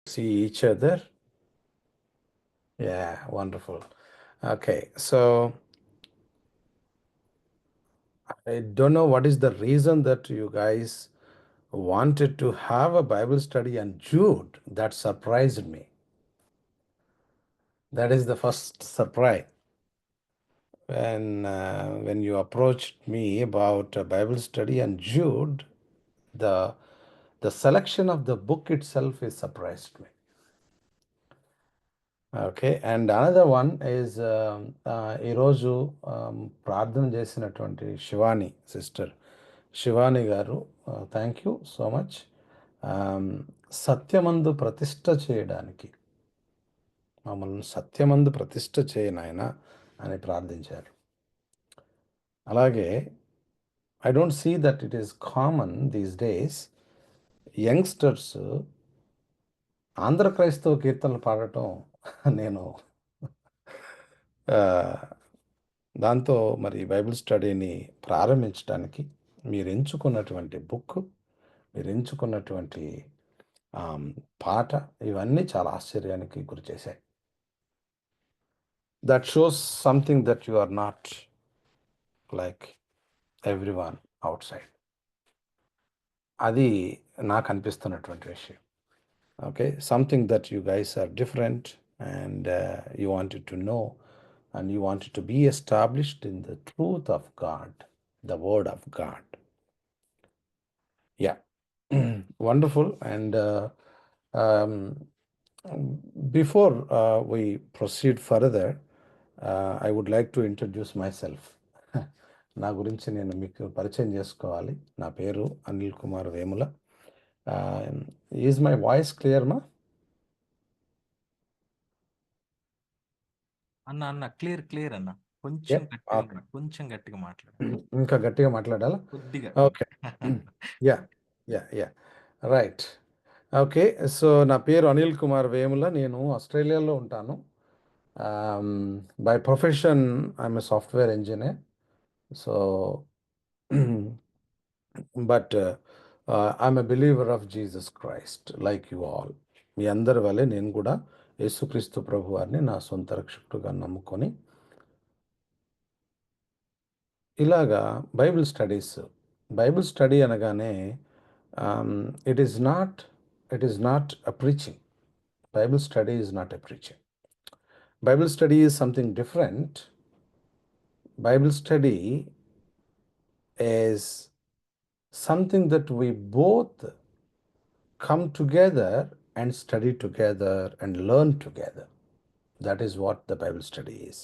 see each other. Yeah, wonderful. Okay, so I don't know what is the reason that you guys wanted to have a Bible study on Jude. That surprised me. That is the first surprise. When you approached me about a Bible study on Jude, the the selection of the book itself is surprised me. Okay. And another one is ఈరోజు ప్రార్థన చేసినటువంటి Shivani sister Shivani గారు, thank you so much. సత్యమందు ప్రతిష్ట చేయడానికి మమ్మల్ని సత్యమందు ప్రతిష్ట చేయనాయన అని ప్రార్థించారు. అలాగే I don't see that it is common these days youngsters Andhra క్రైస్తవ కీర్తనలు పాడటం నేను దాంతో మరి బైబిల్ స్టడీని ప్రారంభించడానికి మీరు ఎంచుకున్నటువంటి బుక్, మీరు ఎంచుకున్నటువంటి పాట, ఇవన్నీ చాలా ఆశ్చర్యానికి గురి చేశాయి. That shows something that you are not like everyone outside. అది నాకు అనిపిస్తున్నటువంటి విషయం. Okay, something that you guys are different and you wanted to know and you wanted to be established in the truth of God, the word of God. Yeah, wonderful. And before we proceed further, I would like to introduce myself. నా గురించి నేను మీకు పరిచయం చేసుకోవాలి. నా పేరు Anil Kumar Vemula. Is my voice clear మా? అన్న క్లియర్ అన్న. కొంచెం గట్టిగా మాట్లాడు. ఇంకా గట్టిగా మాట్లాడాలా? కొద్దిగా. Okay. Ya right. Okay, so నా పేరు అనిల్ కుమార్ వేముల. నేను ఆస్ట్రేలియాలో ఉంటాను. By profession I'm a software engineer. So but I'm a believer of Jesus Christ like you all. మీ అందరి వల్లే నేను కూడా యేసుక్రీస్తు ప్రభు వారిని నా సొంత రక్షకుడుగా నమ్ముకొని ఇలాగా బైబిల్ స్టడీ అనగానే it is not a preaching. Bible study is not a preaching. Bible study is something different. Bible study is something that we both come together and study together and learn together. That is what the Bible study is.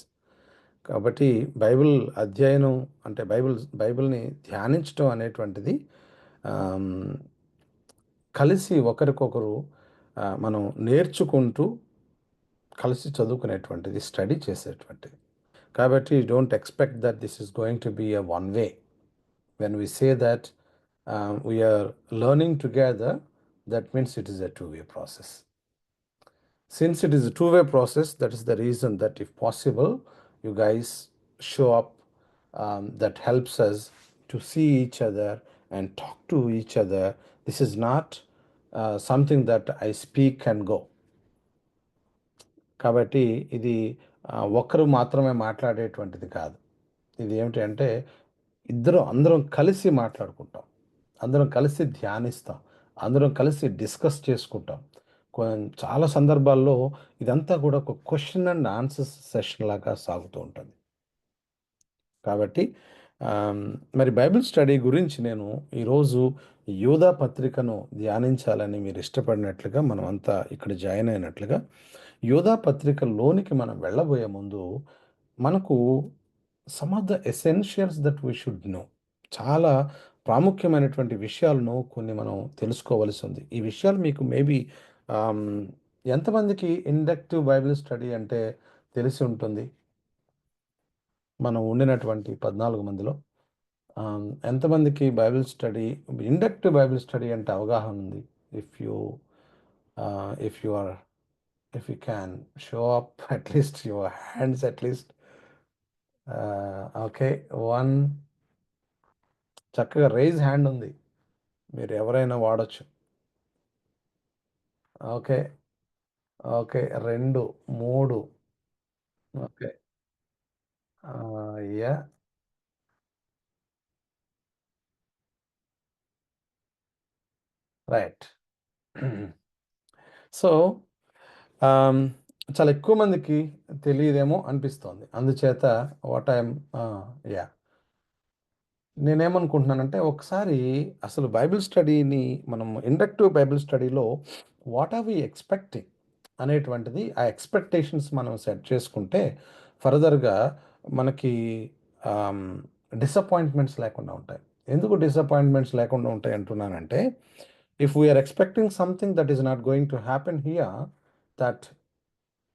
కాబట్టి Bible అధ్యయనం అంటే బైబిల్ని ధ్యానించడం అనేటువంటిది కలిసి ఒకరికొకరు మనం నేర్చుకుంటూ కలిసి చదువుకునేటువంటిది, స్టడీ చేసేటువంటిది. కాబట్టి don't expect that this is going to be a one way. When we say that we are learning together, that means it is a two-way process. Since it is a two-way process, that is the reason that if possible, you guys show up. That helps us to see each other and talk to each other. This is not something that I speak and go. కాబట్టి ఇది ఒక్కరు మాత్రమే మాట్లాడేటువంటిది కాదు. ఇది ఏమిటంటే అందరం కలిసి మాట్లాడుకుంటాం, అందరం కలిసి ధ్యానిస్తాం, అందరం కలిసి డిస్కస్ చేసుకుంటాం. చాలా సందర్భాల్లో ఇదంతా కూడా ఒక క్వశ్చన్ అండ్ ఆన్సర్ సెషన్ లాగా సాగుతూ ఉంటుంది. కాబట్టి మరి బైబిల్ స్టడీ గురించి నేను ఈరోజు యోధా పత్రికను ధ్యానించాలని మీరు ఇష్టపడినట్లుగా, మనం అంతా ఇక్కడ జాయిన్ అయినట్లుగా, యోధా పత్రికలోనికి మనం వెళ్ళబోయే ముందు మనకు some of the essentials that we should know, చాలా ప్రాముఖ్యమైనటువంటి విషయాలను కొన్ని మనం తెలుసుకోవలసి ఉంది. ఈ విషయాలు మీకు మేబీ ఎంతమందికి ఇండక్టివ్ బైబిల్ స్టడీ అంటే తెలిసి ఉంటుంది? మనం ఉండినటువంటి 14 మందిలో ఎంతమందికి ఇండక్టివ్ బైబిల్ స్టడీ అంటే అవగాహన ఉంది? if you can show up at least your hands at least. Okay, one చక్కగా రైజ్ హ్యాండ్ ఉంది, మీరు ఎవరైనా వాడచ్చు. Okay, okay. 2, 3 okay. Yeah! Right. So, ఆహ్, చాలా ఎక్కువ మందికి తెలీదేమో అనిపిస్తోంది. అందుచేత వాట్ ఐయామ్ యాహ్! నేనేమనుకుంటున్నానంటే, ఒకసారి అసలు బైబిల్ స్టడీని మనం ఇండక్టివ్ బైబిల్ స్టడీలో వాట్ ఆర్ వి ఎక్స్‌పెక్టింగ్ అనేటువంటిది ఆ ఎక్స్‌పెక్టేషన్స్ మనం సెట్ చేసుకుంటే ఫర్దర్‌గా మనకి ఆహ్, డిసప్పాయింట్‌మెంట్స్ లేకుండా ఉంటాయి. ఎందుకు డిసప్పాయింట్‌మెంట్స్ లేకుండా ఉంటాయి అంటున్నానంటే, if we are expecting something that is not going to happen here that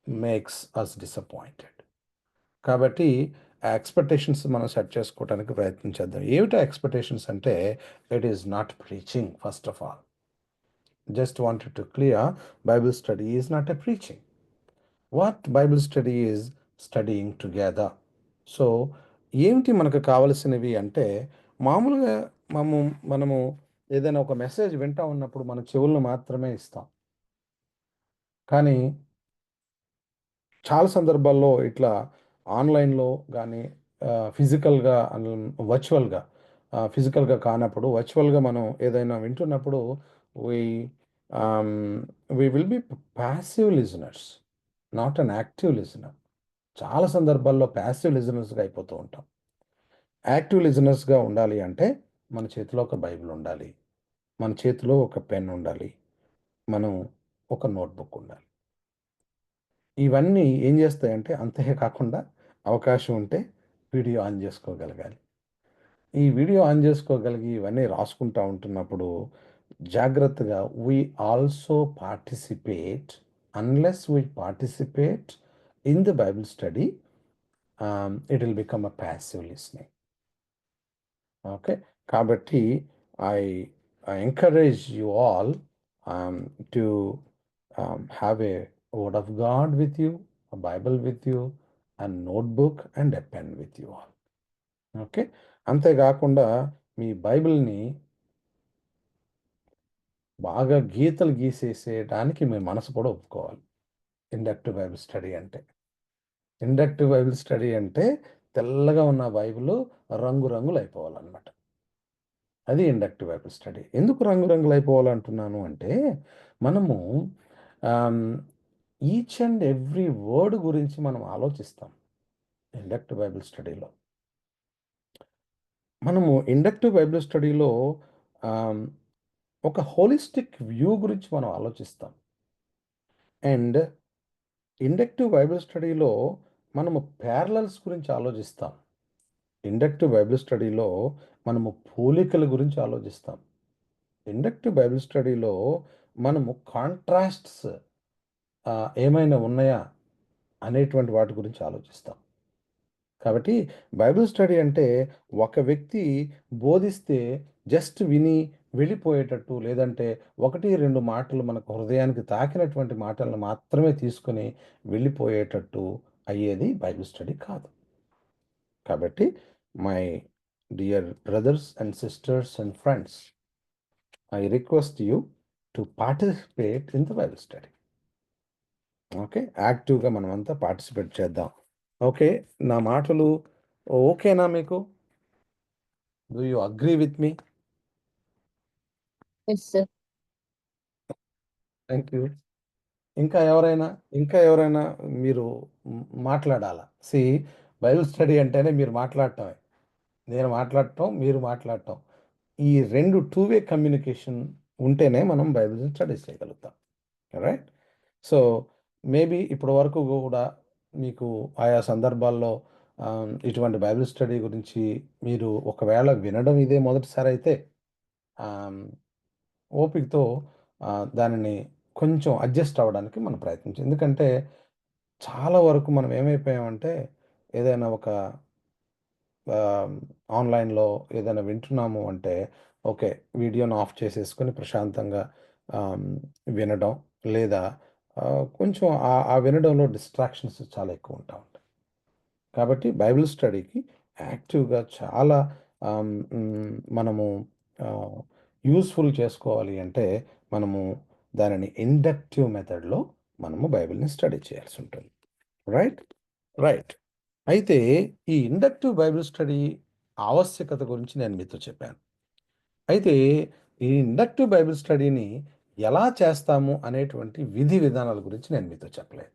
makes us disappointed. కాబట్టి ఆ ఎక్స్‌పెక్టేషన్స్ మనం సెట్ చేసుకోవటానికి ప్రయత్నం చేద్దాం. ఏమిటి ఆ ఎక్స్‌పెక్టేషన్స్ అంటే, it is not preaching first of all. Just wanted to clear Bible study is not a preaching. What Bible study is studying together. So, ఏమిటి మనకు కావాల్సినవి అంటే, మామూలుగా మనము మనము ఏదైనా ఒక మెసేజ్ వింటా ఉన్నప్పుడు మన చెవులను మాత్రమే ఇస్తాం. కానీ చాలా సందర్భాల్లో ఇట్లా ఆన్‌లైన్‌లో గానీ ఫిజికల్‌గా వర్చువల్‌గా ఫిజికల్‌గా కానప్పుడు వర్చువల్‌గా మనం ఏదైనా వింటున్నప్పుడు we ah, we will be passive listeners. Not an active listener. చాలా సందర్భాల్లో పాసివ్ లిజనర్స్‌గా అయిపోతూ ఉంటాం. యాక్టివ్ లిజనర్స్‌గా ఉండాలి అంటే మన చేతిలో ఒక బైబిల్ ఉండాలి. మన చేతిలో ఒక పెన్ ఉండాలి. మనం ఒక నోట్‌బుక్ ఉండాలి. ఇవన్నీ ఏం జేస్తాయంటే అంతే కాకుండా అవకాశం ఉంటే వీడియో ఆన్ జేసుకోగలగాలి. ఈ వీడియో ఆన్ జేసుకోగలిగి ఇవన్నీ రాసుకుంటా ఉంటున్నప్పుడు జాగ్రత్తగా we also participate unless we participate in the Bible study it will become a passive listening. Okay. కాబట్టి I I encourage you all um, to have a word of God with you, a Bible with you, a notebook and a pen with you all. Okay. అంతేగాకుండా మీ బైబిల్‌ని బాగా గీతలు గీసేసేయడానికి మీ మనసు కూడా ఒప్పుకోవాలి. ఇండక్టివ్ బైబిల్ స్టడీ అంటే. ఇండక్టివ్ బైబిల్ స్టడీ అంటే తెల్లగా ఉన్న బైబిలు రంగు రంగులయిపోవాలనమాట. అది ఇండక్టివ్ బైబిల్ స్టడీ. ఎందుకు రంగురంగులయిపోవాలంటున్నాను అంటే, మనము ఆహ్, ఈచ్ అండ్ ఎవ్రీ వర్డ్ గురించి మనం ఆలోచిస్తాం ఇండక్టివ్ బైబిల్ స్టడీలో. మనము ఇండక్టివ్ బైబిల్ స్టడీలో ఆహ్, ఒక హోలిస్టిక్ వ్యూ గురించి మనం ఆలోచిస్తాం. అండ్ ఇండక్టివ్ బైబిల్ స్టడీలో మనము ప్యారలల్స్ గురించి ఆలోచిస్తాం. ఇండక్టివ్ బైబిల్ స్టడీలో మనము పోలికల గురించి ఆలోచిస్తాం. ఇండక్టివ్ బైబిల్ స్టడీలో మనము కాంట్రాస్ట్స్ ఏమైనా ఉన్నాయా అనేటువంటి వాటి గురించి ఆలోచిస్తాం. కాబట్టి బైబిల్ స్టడీ అంటే ఒక వ్యక్తి బోధిస్తే జస్ట్ విని వెళ్ళిపోయేటట్టు లేదంటే 1, 2 మాటలు మనకు హృదయానికి తాకినటువంటి మాటలను మాత్రమే తీసుకొని వెళ్ళిపోయేటట్టు అయ్యేది బైబిల్ స్టడీ కాదు. కాబట్టి my dear brothers and sisters and friends, I request you to participate in the Bible study. Okay. యాక్టివ్‌గా మనమంతా పార్టిసిపేట్ చేద్దాం. ఓకే. నా మాటలు ఓకేనా మీకు? Do you agree with me? Yes, sir. Thank you. ఇంకా ఎవరైనా, ఇంకా ఎవరైనా మీరు మాట్లాడాలా? బైబిల్ స్టడీ అంటేనే మీరు మాట్లాడటమే. నేను మాట్లాడటం, మీరు మాట్లాడటం. ఈ 2 టూ వే కమ్యూనికేషన్ ఉంటేనే మనం బైబిల్ స్టడీ చేయగలుగుతాం. రైట్? సో, మేబీ ఇప్పటి వరకు గూడా మీకు ఆయా సందర్భాల్లో ఇటువంటి బైబిల్ స్టడీ గురించి మీరు ఒకవేళ వినడం ఇదే మొదటిసారయితే ఆహ్, ఓపికతో దానిని కొంచెం అడ్జస్ట్ అవ్వడానికి మనం ప్రయత్నించాలి. ఎందుకంటే చాలా వరకు మనం ఏమైపోయామంటే ఏదైనా ఒక ఆహ్, ఆన్‌లైన్‌లో ఏదైనా వింటున్నాము అంటే ఓకే. వీడియోని ఆఫ్ చేసేసుకొని ప్రశాంతంగా ఆహ్, వినడం లేదా కొంచెం ఆ వినడంలో డిస్ట్రాక్షన్స్ చాలా ఎక్కువ ఉంటా ఉంటాయి. కాబట్టి బైబిల్ స్టడీకి యాక్టివ్‌గా చాలా మనము యూజ్‌ఫుల్ చేసుకోవాలి అంటే మనము దానిని ఇండక్టివ్ మెథడ్‌లో మనము బైబిల్ని స్టడీ చేయాల్సి ఉంటుంది. రైట్? రైట్. అయితే ఈ ఇండక్టివ్ బైబిల్ స్టడీ ఆవశ్యకత గురించి నేను మీతో చెప్పాను. అయితే ఈ ఇండక్టివ్ బైబిల్ స్టడీని ఎలా చేస్తాము అనేటువంటి విధి విధానాల గురించి నేను మీతో చెప్పలేదు.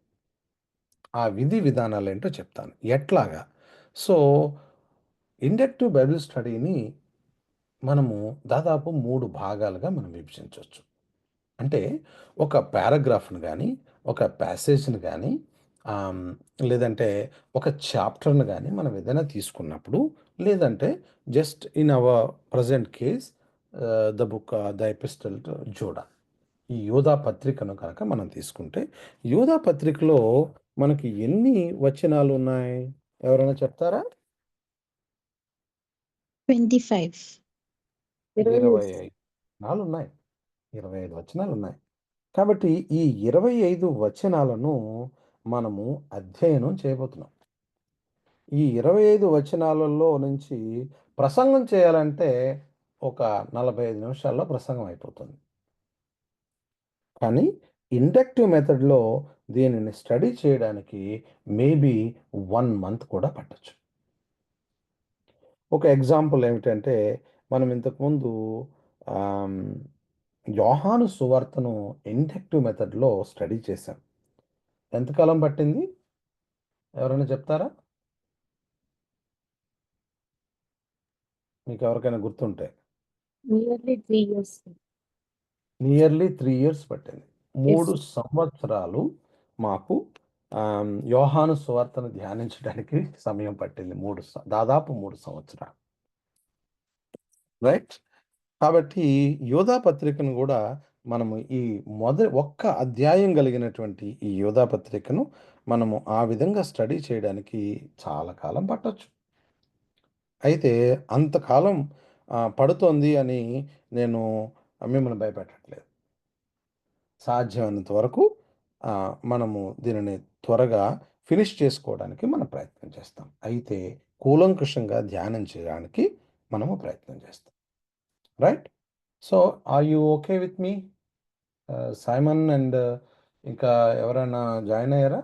ఆ విధి విధానాలేంటో చెప్తాను. ఎట్లాగా? సో, ఇండక్టివ్ బైబిల్ స్టడీని మనము దాదాపు 3 భాగాలుగా మనం విభజించొచ్చు. అంటే ఒక పారాగ్రాఫ్‌ని గానీ, ఒక ప్యాసేజ్‌ని గానీ, ఆహ్, లేదంటే ఒక చాప్టర్‌ని గానీ మనం ఏదైనా తీసుకున్నప్పుడు, లేదంటే just in our present case the book the epistle to JUDA. ఈ యోధా పత్రికను కనుక మనం తీసుకుంటే, యోధా పత్రికలో మనకి ఎన్ని వచనాలున్నాయి? ఎవరైనా చెప్తారా? 25. 25 వచనాలున్నాయి. 25 వచనాలున్నాయి. కాబట్టి ఈ 25 వచనాలను మనము అధ్యయనం చేయబోతున్నాం. ఈ 25 వచనాలలో నుంచి ప్రసంగం చేయాలంటే ఒక 45 నిమిషాల్లో ప్రసంగం అయిపోతుంది. కానీ ఇండక్టివ్ మెథడ్‌లో దీనిని స్టడీ చేయడానికి మేబీ 1 మంత్ కూడా పట్టొచ్చు. ఒక ఎగ్జాంపుల్ ఏమిటంటే మనం ఇంతకుముందు ఆహ్, యోహాను సువార్తను ఇండక్టివ్ మెథడ్‌లో స్టడీ చేశాం. ఎంతకాలం పట్టింది? ఎవరైనా చెప్తారా? మీకెవరికైనా గుర్తుంటే. Nearly 3 years. నియర్లీ 3 ఇయర్స్ పట్టింది. Yes. 3 సంవత్సరాలు మాకు యోహాను సువార్తను ధ్యానించడానికి సమయం పట్టింది. దాదాపు 3 సంవత్సరాలు. రైట్? కాబట్టి యోధా పత్రికను గూడా మనము ఈ ఒక్క అధ్యాయం కలిగినటువంటి ఈ యోధా పత్రికను మనము ఆ విధంగా స్టడీ చేయడానికి చాలా కాలం పట్టొచ్చు. అయితే అంతకాలం పడుతోంది అని నేను మిమ్మల్ని భయపెట్టట్లేదు. సాధ్యమైనంత వరకు మనము దీనిని త్వరగా ఫినిష్ చేసుకోవడానికి మనం ప్రయత్నం చేస్తాం. అయితే కూలంకషంగా ధ్యానం చేయడానికి మనము ప్రయత్నం చేస్తాం. Right? So, are you okay with me? Simon and ఇంకా ఎవరైనా జాయిన్ అయ్యారా?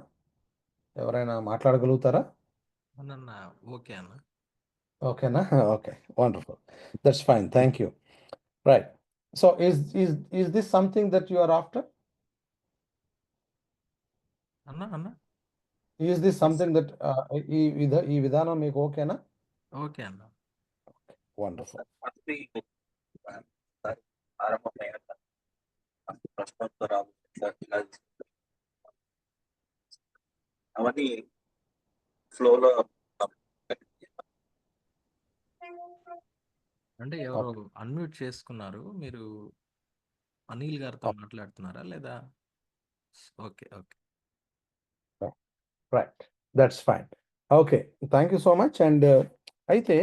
ఎవరైనా మాట్లాడగలుగుతారా? అన్న ఓకే అన్న. ఓకేనా? Okay. Wonderful. That's fine. Thank you. Right. So, is this something that you are after? అన్న ఈస్ దిస్ సంథింగ్ దట్ ఈ విధానం మీకు ఓకేనా? ఓకే అన్న. వండర్‌ఫుల్. ప్రశ్నోత్తరాలు ఇలా అవన్నీ ఫ్లోలో అంటే ఎవరో అన్మ్యూట్ చేసుకున్నారు. మీరు అనిల్ గారితో మాట్లాడుతున్నారా లేదా? Okay. Okay. Right. That's fine. Okay. Thank you so much. And అయితే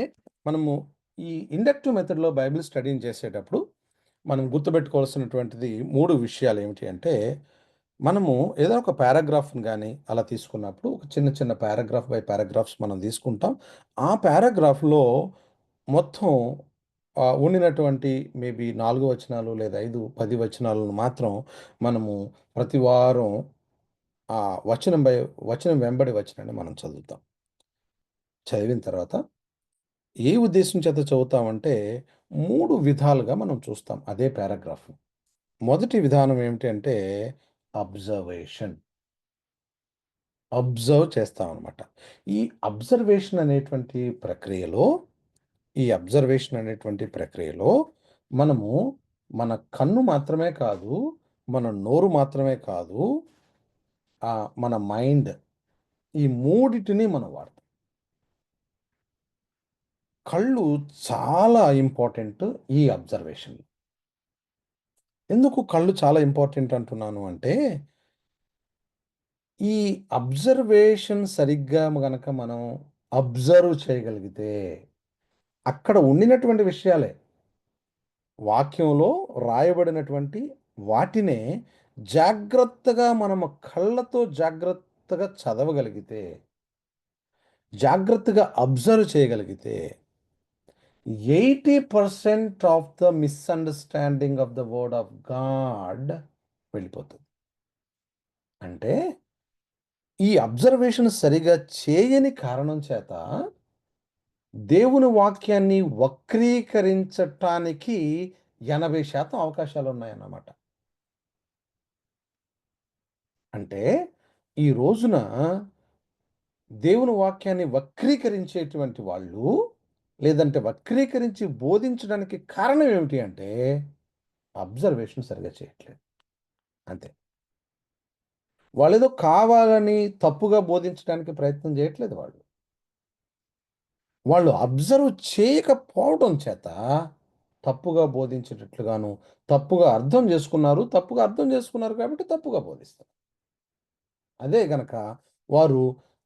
మనము ఈ ఇండక్టివ్ మెథడ్‌లో బైబిల్ స్టడీని చేసేటప్పుడు మనం గుర్తుపెట్టుకోవాల్సినటువంటిది 3 విషయాలు ఏమిటి అంటే, మనము ఏదైనా ఒక పారాగ్రాఫ్‌ని గాని అలా తీసుకున్నప్పుడు ఒక చిన్న చిన్న పారాగ్రాఫ్ బై పారాగ్రాఫ్స్ మనం తీసుకుంటాం. ఆ పారాగ్రాఫ్‌లో మొత్తం ఉండినటువంటి మేబీ 4 వచనాలు లేదా 5, 10 వచనాలను మాత్రం మనము ప్రతి వారం ఆ వచనం వెంబడి వచనాన్ని మనం చదువుతాం. చదివిన తర్వాత ఏ ఉద్దేశం చేత చదువుతామంటే 3 విధాలుగా మనం చూస్తాం అదే పారాగ్రాఫ్‌ని. మొదటి విధానం ఏమిటి అంటే అబ్జర్వేషన్. అబ్జర్వ్ చేస్తామనమాట. ఈ అబ్జర్వేషన్ అనేటువంటి ప్రక్రియలో మనము మన కన్ను మాత్రమే కాదు, మన నోరు మాత్రమే కాదు, మన మైండ్ ఈ మూడిటిని మనం వాడతాం. కళ్ళు చాలా ఇంపార్టెంట్ ఈ అబ్జర్వేషన్. ఎందుకు కళ్ళు చాలా ఇంపార్టెంట్ అంటున్నాను అంటే, ఈ అబ్జర్వేషన్ సరిగ్గా గనక మనం అబ్జర్వ్ చేయగలిగితే, అక్కడ ఉండినటువంటి విషయాలే, వాక్యంలో రాయబడినటువంటి వాటినే జాగ్రత్తగా మనము కళ్ళతో జాగ్రత్తగా చదవగలిగితే, జాగ్రత్తగా అబ్జర్వ్ చేయగలిగితే 80% of the misunderstanding of the word of God వెళ్ళిపోతుంది. అంటే ఈ అబ్జర్వేషన్ సరిగా చేయని కారణం చేత దేవుని వాక్యాన్ని వక్రీకరించటానికి 80% అవకాశాలున్నాయన్నమాట. అంటే ఈ రోజున దేవుని వాక్యాన్ని వక్రీకరించేటువంటి వాళ్ళు, లేదంటే వక్రీకరించి బోధించడానికి కారణం ఏమిటి అంటే అబ్జర్వేషన్ సరిగ్గా చేయట్లేదు. అంతే. వాళ్ళేదో కావాలని తప్పుగా బోధించడానికి ప్రయత్నం చేయట్లేదు వాళ్ళు. వాళ్ళు అబ్జర్వ్ చేయకపోవడం చేత తప్పుగా బోధించేటట్లుగాను, తప్పుగా అర్థం చేసుకున్నారు కాబట్టి తప్పుగా బోధిస్తారు. అదే గనక వారు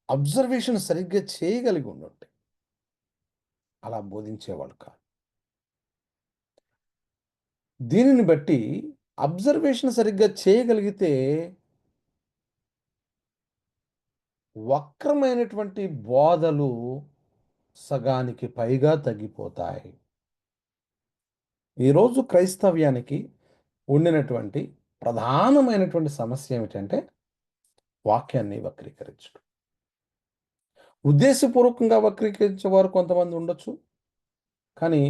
అబ్జర్వేషన్ సరిగ్గా చేయగలిగి ఉండుంటే అలా బోధించేవాళ్ళు కాదు. దీనిని బట్టి అబ్జర్వేషన్ సరిగ్గా చేయగలిగితే వక్రమైనటువంటి బోధలు సగానికి పైగా తగ్గిపోతాయి. ఈరోజు క్రైస్తవ్యానికి ఉండినటువంటి ప్రధానమైనటువంటి సమస్య ఏమిటంటే వాక్యాన్ని వక్రీకరించడం. ఉద్దేశపూర్వకంగా వక్రీకరించేవారు కొంతమంది ఉండొచ్చు. కానీ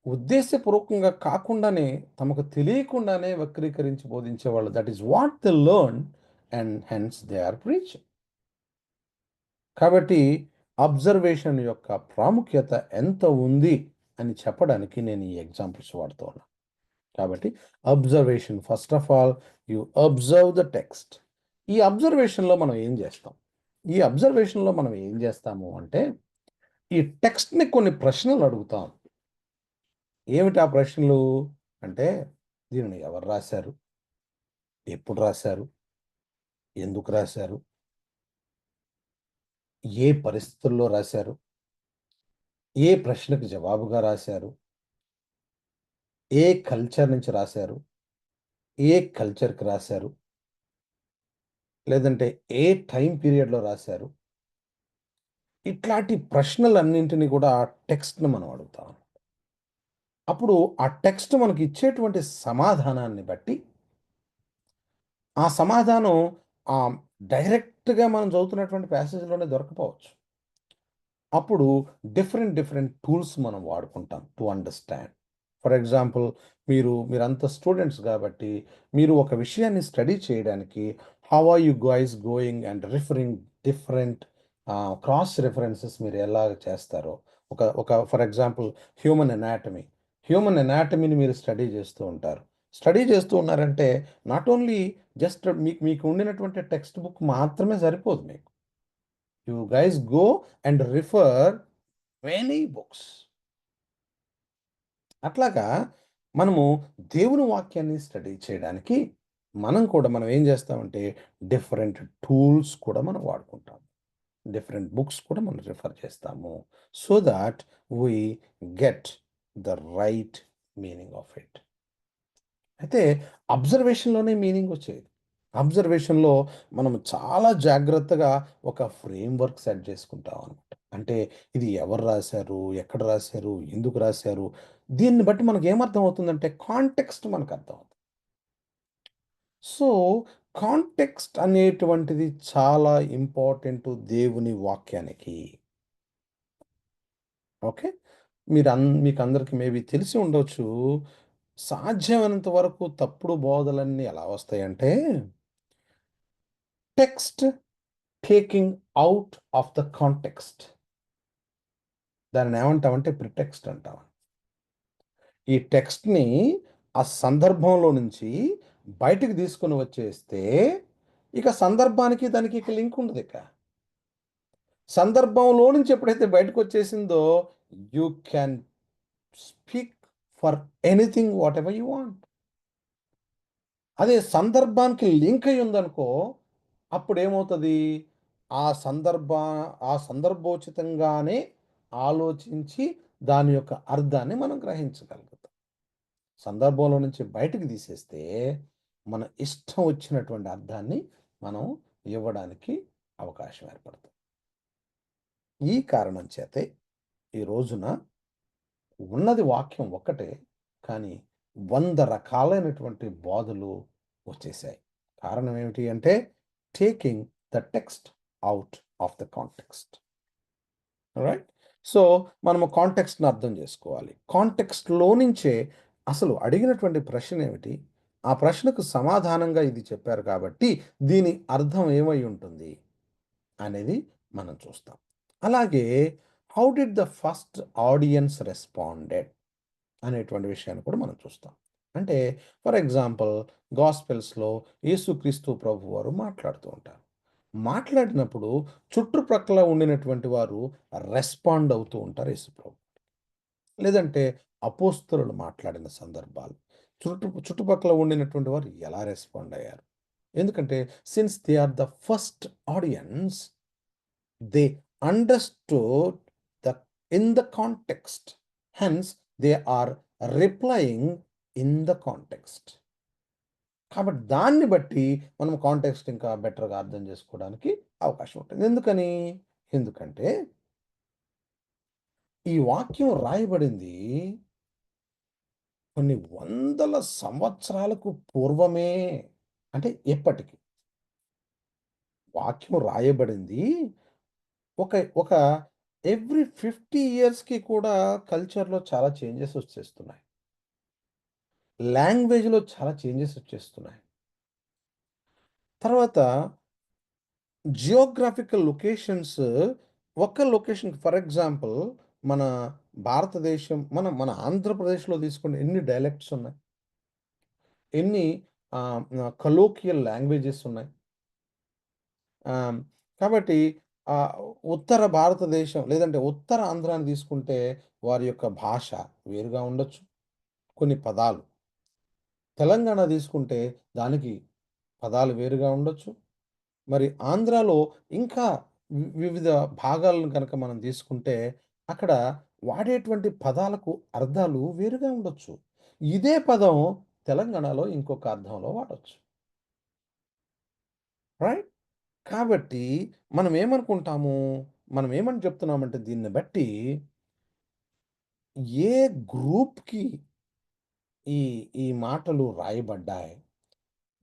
ఉద్దేశపూర్వకంగా కాకుండానే తమకు తెలియకుండానే వక్రీకరించి బోధించేవాళ్ళు. That is what they learn and hence they are preaching. కాబట్టి అబ్జర్వేషన్ యొక్క ప్రాముఖ్యత ఎంత ఉంది అని చెప్పడానికి నేను ఈ ఎగ్జాంపుల్స్ వాడుతూ ఉన్నాను. కాబట్టి observation, first of all you observe the text. ఈ అబ్జర్వేషన్లో మనం ఏం చేస్తాము అంటే ఈ టెక్స్ట్ని కొన్ని ప్రశ్నలు అడుగుతాం. ఏమిటి ఆ ప్రశ్నలు అంటే దీనిని ఎవరు రాశారు, ఎప్పుడు రాశారు, ఎందుకు రాశారు, ఏ పరిస్థితుల్లో రాశారు, ఏ ప్రశ్నకు జవాబుగా రాశారు, ఏ కల్చర్ నుంచి రాశారు, ఏ కల్చర్కి రాశారు, లేదంటే ఏ టైం పీరియడ్లో రాశారు. ఇట్లాంటి ప్రశ్నలన్నింటినీ కూడా ఆ టెక్స్ట్ని మనం అడుగుతాం. అప్పుడు ఆ టెక్స్ట్ మనకి ఇచ్చేటువంటి సమాధానాన్ని బట్టి ఆ సమాధానం డైరెక్ట్గా మనం చదువుతున్నటువంటి ప్యాసేజ్లోనే దొరకపోవచ్చు. అప్పుడు డిఫరెంట్ టూల్స్ మనం వాడుకుంటాం టు అండర్స్టాండ్. ఫర్ ఎగ్జాంపుల్ మీరంతా స్టూడెంట్స్ కాబట్టి మీరు ఒక విషయాన్ని స్టడీ చేయడానికి how are you guys going and referring different cross references మీరు ఎలా చేస్తారో, ఒక ఫర్ ఎగ్జాంపుల్ హ్యూమన్ ఎనాటమీని మీరు స్టడీ చేస్తూ ఉన్నారంటే నాట్ ఓన్లీ జస్ట్ మీకు ఉండినటువంటి టెక్స్ట్ బుక్ మాత్రమే సరిపోదు. మీకు you guys go and refer many books. అట్లాగా మనము దేవుని వాక్యాన్ని స్టడీ చేయడానికి మనం ఏం చేస్తామంటే డిఫరెంట్ టూల్స్ కూడా మనం వాడుకుంటాం. డిఫరెంట్ బుక్స్ కూడా మనం రిఫర్ చేస్తాము. So that we get the right meaning of it. అయితే అబ్జర్వేషన్లోనే మీనింగ్ వచ్చేది. అబ్జర్వేషన్లో మనం చాలా జాగ్రత్తగా ఒక ఫ్రేమ్వర్క్ సెట్ చేసుకుంటాం అనమాట. అంటే ఇది ఎవరు రాశారు, ఎక్కడ రాశారు, ఎందుకు రాశారు, దీన్ని బట్టి మనకు ఏమర్థం అవుతుందంటే కాంటెక్స్ట్ మనకు అర్థం అవుతుంది. సో కాంటెక్స్ట్ అనేటువంటిది చాలా ఇంపార్టెంట్ దేవుని వాక్యానికి. ఓకే. మీకు అందరికి మేబీ తెలిసి ఉండొచ్చు. సాధ్యమైనంత వరకు తప్పుడు బోధలన్నీ ఎలా వస్తాయంటే text taking out of the context. దానిని ఏమంటామంటే ప్రిటెక్స్ట్ అంటాం. ఈ టెక్స్ట్ని ఆ సందర్భంలో నుంచి బయటికి తీసుకొని వచ్చేస్తే ఇక సందర్భానికి దానికి ఇక లింక్ ఉండదు. ఇక సందర్భంలో నుంచి ఎప్పుడైతే బయటకు వచ్చేసిందో you can speak for anything whatever you want. అదే సందర్భానికి లింక్ అయి ఉందనుకో అప్పుడు ఏమవుతుంది, ఆ సందర్భోచితంగానే ఆలోచించి దాని యొక్క అర్థాన్ని మనం గ్రహించగలుగుతాం. సందర్భంలో నుంచి బయటకు తీసేస్తే మన ఇష్టం వచ్చినటువంటి అర్థాన్ని మనం ఇవ్వడానికి అవకాశం ఏర్పడుతుంది. ఈ కారణం చేతే ఈ రోజున ఉన్నది వాక్యం ఒక్కటే, కానీ 100 రకాలైనటువంటి బోధలు వచ్చేసాయి. కారణం ఏమిటి అంటే taking the text out of the context. Right? So, మనము కాంటెక్స్ట్‌ని అర్థం చేసుకోవాలి. కాంటెక్స్ట్‌లో నుంచే అసలు అడిగినటువంటి ప్రశ్న ఏమిటి? ఆ ప్రశ్నకు సమాధానంగా ఇది చెప్పారు కాబట్టి, దీని అర్థం ఏమై ఉంటుంది అనేది మనం చూస్తాం. అలాగే how did the first audience responded అనేటువంటి విషయాన్ని కూడా మనం చూస్తాం. అంటే ఫర్ ఎగ్జాంపుల్ గాస్పెల్స్‌లో యేసుక్రీస్తు ప్రభువారు మాట్లాడుతూ ఉంటారు. మాట్లాడినప్పుడు చుట్టుప్రక్కల ఉండినటువంటి వారు రెస్పాండ్ అవుతూ ఉంటారు యేసుప్రభు. లేదంటే అపోస్తలులు మాట్లాడిన సందర్భాలు. చుట్టుపక్కల ఉండినటువంటి వారు ఎలా రెస్పాండ్ అయ్యారు? ఎందుకంటే since they are the first audience, they understood the in the context. Hence they are replying in the context. కాబట్టి దాన్ని బట్టి మనం కాంటెక్స్ట్ ఇంకా బెటర్‌గా అర్థం చేసుకోవడానికి అవకాశం ఉంటుంది. ఎందుకని? ఎందుకంటే ఈ వాక్యం రాయబడింది కొన్ని వందల సంవత్సరాలకు పూర్వమే. అంటే ఎప్పటికి? వాక్యం రాయబడింది ఒక ఒక ఎవ్రీ 50 ఇయర్స్‌కి కూడా కల్చర్‌లో చాలా చేంజెస్ వచ్చేస్తున్నాయి. లాంగ్వేజ్‌లో చాలా చేంజెస్ వచ్చేస్తున్నాయి. తర్వాత జియోగ్రాఫికల్ లొకేషన్స్, ఒక లొకేషన్ ఫర్ ఎగ్జాంపుల్ మన భారతదేశం, మన ఆంధ్రప్రదేశ్‌లో తీసుకోండి, ఎన్ని డైలెక్ట్స్ ఉన్నాయి. ఎన్ని కలోకియల్ లాంగ్వేజెస్ ఉన్నాయి. ఆహ్, కాబట్టి ఆహ్, ఉత్తర భారతదేశం లేదంటే ఉత్తర ఆంధ్రాని తీసుకుంటే వారి యొక్క భాష వేరుగా ఉండొచ్చు. కొన్ని పదాలు. తెలంగాణ తీసుకుంటే దానికి పదాలు వేరుగా ఉండొచ్చు. మరి ఆంధ్రాలో ఇంకా వివిధ భాగాలను గనక మనం తీసుకుంటే, అక్కడ వాడేటువంటి పదాలకు అర్థాలు వేరుగా ఉండొచ్చు. ఇదే పదం తెలంగాణలో ఇంకొక అర్థంలో వాడొచ్చు. రైట్? కాబట్టి మనం ఏమనుకుంటాము? మనం ఏమని చెప్తున్నామంటే దీన్ని బట్టి ఏ గ్రూప్‌కి ఈ ఈ మాటలు రాయబడ్డాయి?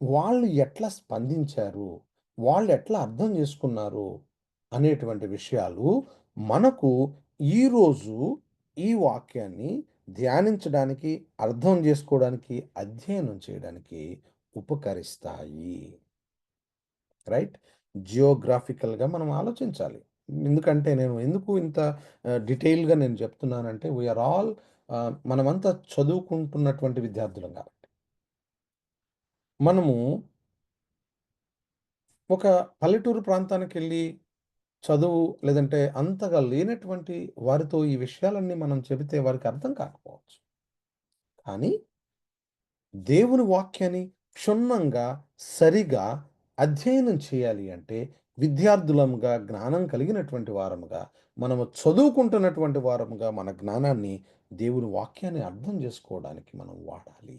వాళ్ళు ఎట్లా స్పందించారు? వాళ్ళెట్లా అర్థం చేసుకున్నారు? అనేటువంటి విషయాలు మనకు ఈరోజు ఈ వాక్యాన్ని ధ్యానించడానికి, అర్థం చేసుకోవడానికి, అధ్యయనం చేయడానికి ఉపకరిస్తాయి. రైట్? జియోగ్రాఫికల్‌గా మనం ఆలోచించాలి. ఎందుకంటే నేను ఎందుకు ఇంత డీటెయిల్‌గా నేను చెప్తున్నానంటే వి ఆర్ ఆల్ మనమంతా చదువుకుంటున్నటువంటి విద్యార్థులం కాబట్టి. మనము ఒక పల్లెటూరు ప్రాంతానికెళ్ళి చదువు లేదంటే అంతగా లేనటువంటి వారితో ఈ విషయాలన్నీ మనం చెబితే వారికి అర్థం కాకపోవచ్చు. కానీ దేవుని వాక్యాన్ని క్షుణ్ణంగా, సరిగా అధ్యయనం చేయాలి అంటే విద్యార్థులముగా, జ్ఞానం కలిగినటువంటి వారముగా, మనము చదువుకుంటున్నటువంటి వారముగా మన జ్ఞానాన్ని దేవుని వాక్యాన్ని అర్థం చేసుకోవడానికి మనం వాడాలి.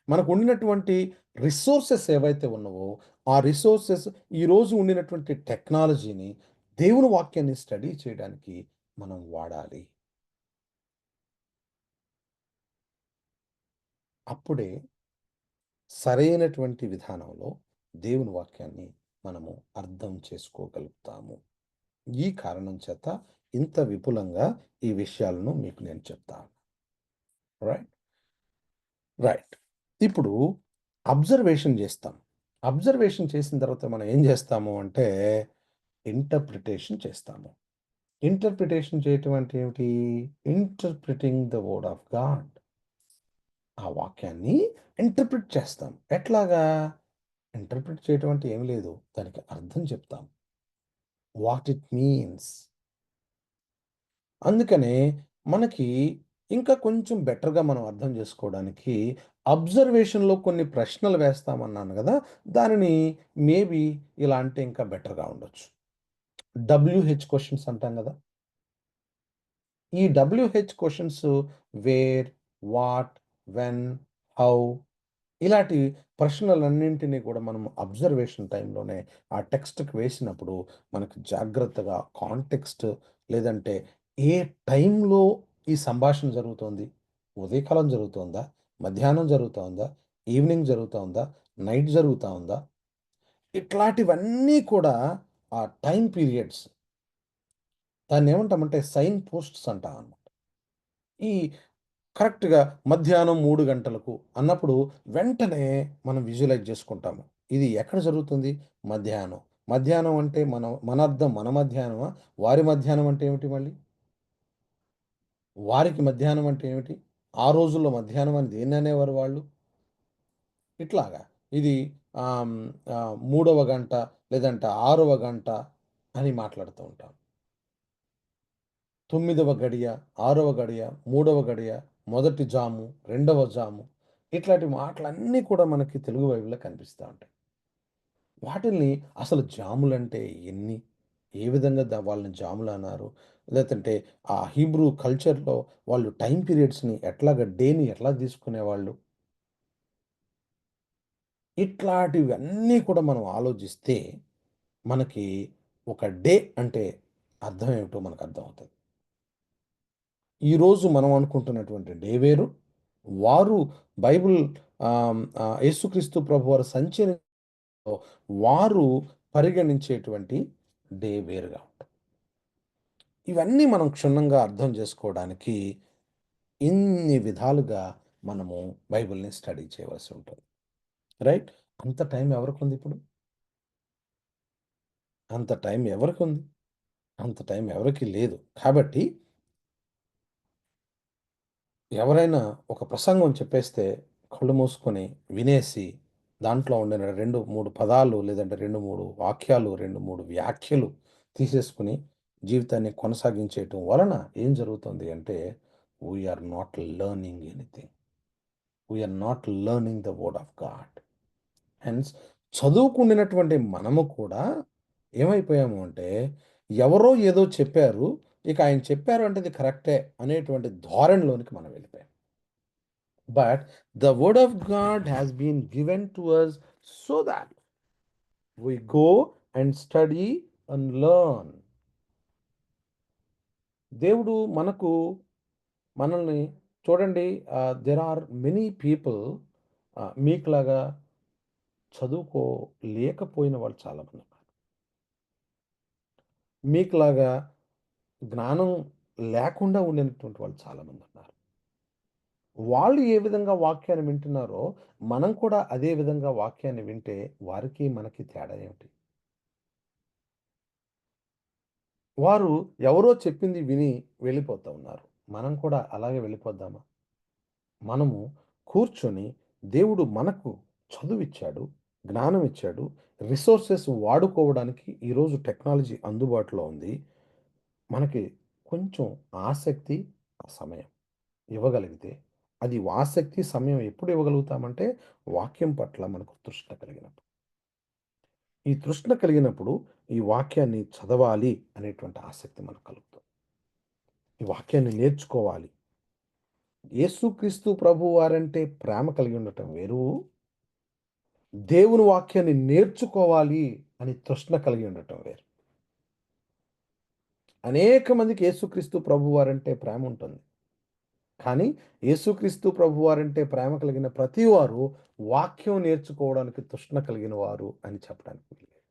మనకు ఉండినటువంటి రిసోర్సెస్ ఏవైతే ఉన్నవో, ఆ రిసోర్సెస్ ఈరోజు ఉండినటువంటి టెక్నాలజీని దేవుని వాక్యాన్ని స్టడీ చేయడానికి మనం వాడాలి. అప్పుడే సరైనటువంటి విధానంలో దేవుని వాక్యాన్ని మనము అర్థం చేసుకోగలుగుతాము. ఈ కారణం చేత ఇంత విపులంగా ఈ విషయాలను మీకు నేను చెప్తాను. రైట్? రైట్. ఇప్పుడు అబ్జర్వేషన్ చేస్తాం. అబ్జర్వేషన్ చేసిన తర్వాత మనం ఏం చేస్తాము అంటే ఇంటర్ప్రిటేషన్ చేస్తాము. ఇంటర్ప్రిటేషన్ చేయటం అంటే ఏమిటి? Interpreting the word of God. ఆ వాక్యాన్ని ఇంటర్ప్రిట్ చేస్తాం. ఎట్లాగా? ఇంటర్ప్రిట్ చేయటం అంటే ఏమి లేదు. దానికి అర్థం చెప్తాం. What it means. అందుకనే మనకి ఇంకా కొంచెం బెటర్‌గా మనం అర్థం చేసుకోవడానికి అబ్జర్వేషన్‌లో కొన్ని ప్రశ్నలు వేస్తామన్నాను గదా! దానిని మేబీ ఇలా అంటే ఇంకా బెటర్‌గా ఉండొచ్చు. డబ్ల్యూహెచ్ క్వెషన్స్ అంటాం గదా! ఈ WH questions where, what, when, how ఇలాంటి ప్రశ్నలన్నింటినీ కూడా మనం అబ్జర్వేషన్ టైంలోనే ఆ టెక్స్ట్‌కి వేసినప్పుడు మనకు జాగ్రత్తగా కాంటెక్స్ట్ లేదంటే ఏ టైంలో ఈ సంభాషణ జరుగుతోంది? ఉదయకాలం జరుగుతోందా? మధ్యాహ్నం జరుగుతోందా? ఈవినింగ్ జరుగుతా ఉందా? నైట్ జరుగుతా ఉందా? ఇట్లాంటివన్నీ కూడా ఆ టైమ్ పీరియడ్స్. దాన్ని ఏమంటామంటే సైన్ పోస్ట్స్ అంటాం అన్నమాట. ఈ కరెక్ట్‌గా మధ్యాహ్నం 3 గంటలకు అన్నప్పుడు వెంటనే మనం విజువలైజ్ చేసుకుంటాము. ఇది ఎక్కడ జరుగుతుంది? మధ్యాహ్నం. మధ్యాహ్నం అంటే మన అర్థం మన మధ్యాహ్నమా? వారి మధ్యాహ్నం అంటే ఏమిటి మళ్ళీ? వారికి మధ్యాహ్నం అంటే ఏమిటి? ఆ రోజుల్లో మధ్యాహ్నం అని దేన్ననేవారు వాళ్ళు? ఇట్లాగా. ఇది 3వ గంట లేదంటే 6వ గంట అని మాట్లాడుతూ ఉంటాం. 9వ గడియ, 6వ గడియ, 3వ గడియ, మొదటి జాము, రెండవ జాము ఇట్లాంటి మాటలన్నీ కూడా మనకి తెలుగు బైబిల్‌లో కనిపిస్తా ఉంటాయి. వాటిల్ని అసలు జాములంటే ఎన్ని? ఏ విధంగా వాళ్ళని జాములన్నారు? లేదంటే ఆ హీబ్రూ కల్చర్‌లో వాళ్ళు టైమ్ పీరియడ్స్‌ని ఎట్లాగా డేని ఎట్లా తీసుకునేవాళ్ళు? ఇట్లాంటివన్నీ కూడా మనం ఆలోచిస్తే మనకి ఒక డే అంటే అర్థం ఏమిటో మనకు అర్థమవుతది. ఈరోజు మనం అనుకుంటున్నటువంటి డే వేరు. వారు బైబిల్ యేసుక్రీస్తు ప్రభువారు సంచరిలో వారు పరిగణించేటువంటి డే వేరుగా ఉంటుంది. ఇవన్నీ మనం క్షుణ్ణంగా అర్థం చేసుకోవడానికి ఇన్ని విధాలుగా మనము బైబిల్‌ని స్టడీ చేయవలసి ఉంటుంది. రైట్? అంత టైం ఎవరికుంది ఇప్పుడు? అంత టైం ఎవరికుంది? అంత టైం ఎవరికీ లేదు. కాబట్టి ఎవరైనా ఒక ప్రసంగం చెప్పేస్తే కళ్ళు మూసుకొని వినేసి, దాంట్లో ఉండిన 2, 3 పదాలు లేదంటే 2, 3 వాక్యాలు, 2, 3 వ్యాఖ్యలు తీసేసుకొని జీవితాన్ని కొనసాగించేయటం వలన ఏం జరుగుతుంది అంటే, we are not learning anything. We are not learning the word of God. Hence చదువుకుండినటువంటి మనము కూడా ఏమైపోయాము అంటే, ఎవరో ఏదో చెప్పారు. ఇక ఆయన చెప్పారు అంటే ఇది కరెక్టే అనేటువంటి ధోరణిలోనికి మనం వెళ్ళిపోయాం. But the word of God has been given to us so that we go and study and learn. దేవుడు మనల్ని చూడండి, దేర్ ఆర్ మెనీ పీపుల్ మీకులాగా చదువుకోలేకపోయిన వాళ్ళు చాలామంది ఉన్నారు. మీకులాగా జ్ఞానం లేకుండా ఉండినటువంటి వాళ్ళు చాలామంది ఉన్నారు. వాళ్ళు ఏ విధంగా వాక్యాన్ని వింటున్నారో మనం కూడా అదే విధంగా వాక్యాన్ని వింటే వారికి మనకి తేడా ఏమిటి? వారు ఎవరో చెప్పింది విని వెళ్ళిపోతా ఉన్నారు. మనం కూడా అలాగే వెళ్ళిపోద్దామా? మనము కూర్చొని దేవుడు మనకు చదువిచ్చాడు, జ్ఞానం ఇచ్చాడు, రిసోర్సెస్ వాడుకోవడానికి ఈరోజు టెక్నాలజీ అందుబాటులో ఉంది. మనకి కొంచెం ఆసక్తి, సమయం ఇవ్వగలిగితే అది ఆసక్తి, సమయం ఎప్పుడు ఇవ్వగలుగుతామంటే వాక్యం పట్ల మనకు తృష్ణ కలిగినప్పుడు. ఈ తృష్ణ కలిగినప్పుడు ఈ వాక్యాన్ని చదవాలి అనేటువంటి ఆసక్తి మనకు కలుగుతుంది. ఈ వాక్యాన్ని నేర్చుకోవాలి. యేసుక్రీస్తు ప్రభువారంటే ప్రేమ కలిగి ఉండటం వేరు. దేవుని వాక్యాన్ని నేర్చుకోవాలి అని తృష్ణ కలిగి ఉండటం వేరు. అనేక మందికి యేసుక్రీస్తు ప్రభువారంటే ప్రేమ ఉంటుంది. కానీ యేసుక్రీస్తు ప్రభువారంటే ప్రేమ కలిగిన ప్రతి వారు వాక్యం నేర్చుకోవడానికి తృష్ణ కలిగిన వారు అని చెప్పడానికి వీల్లేదు.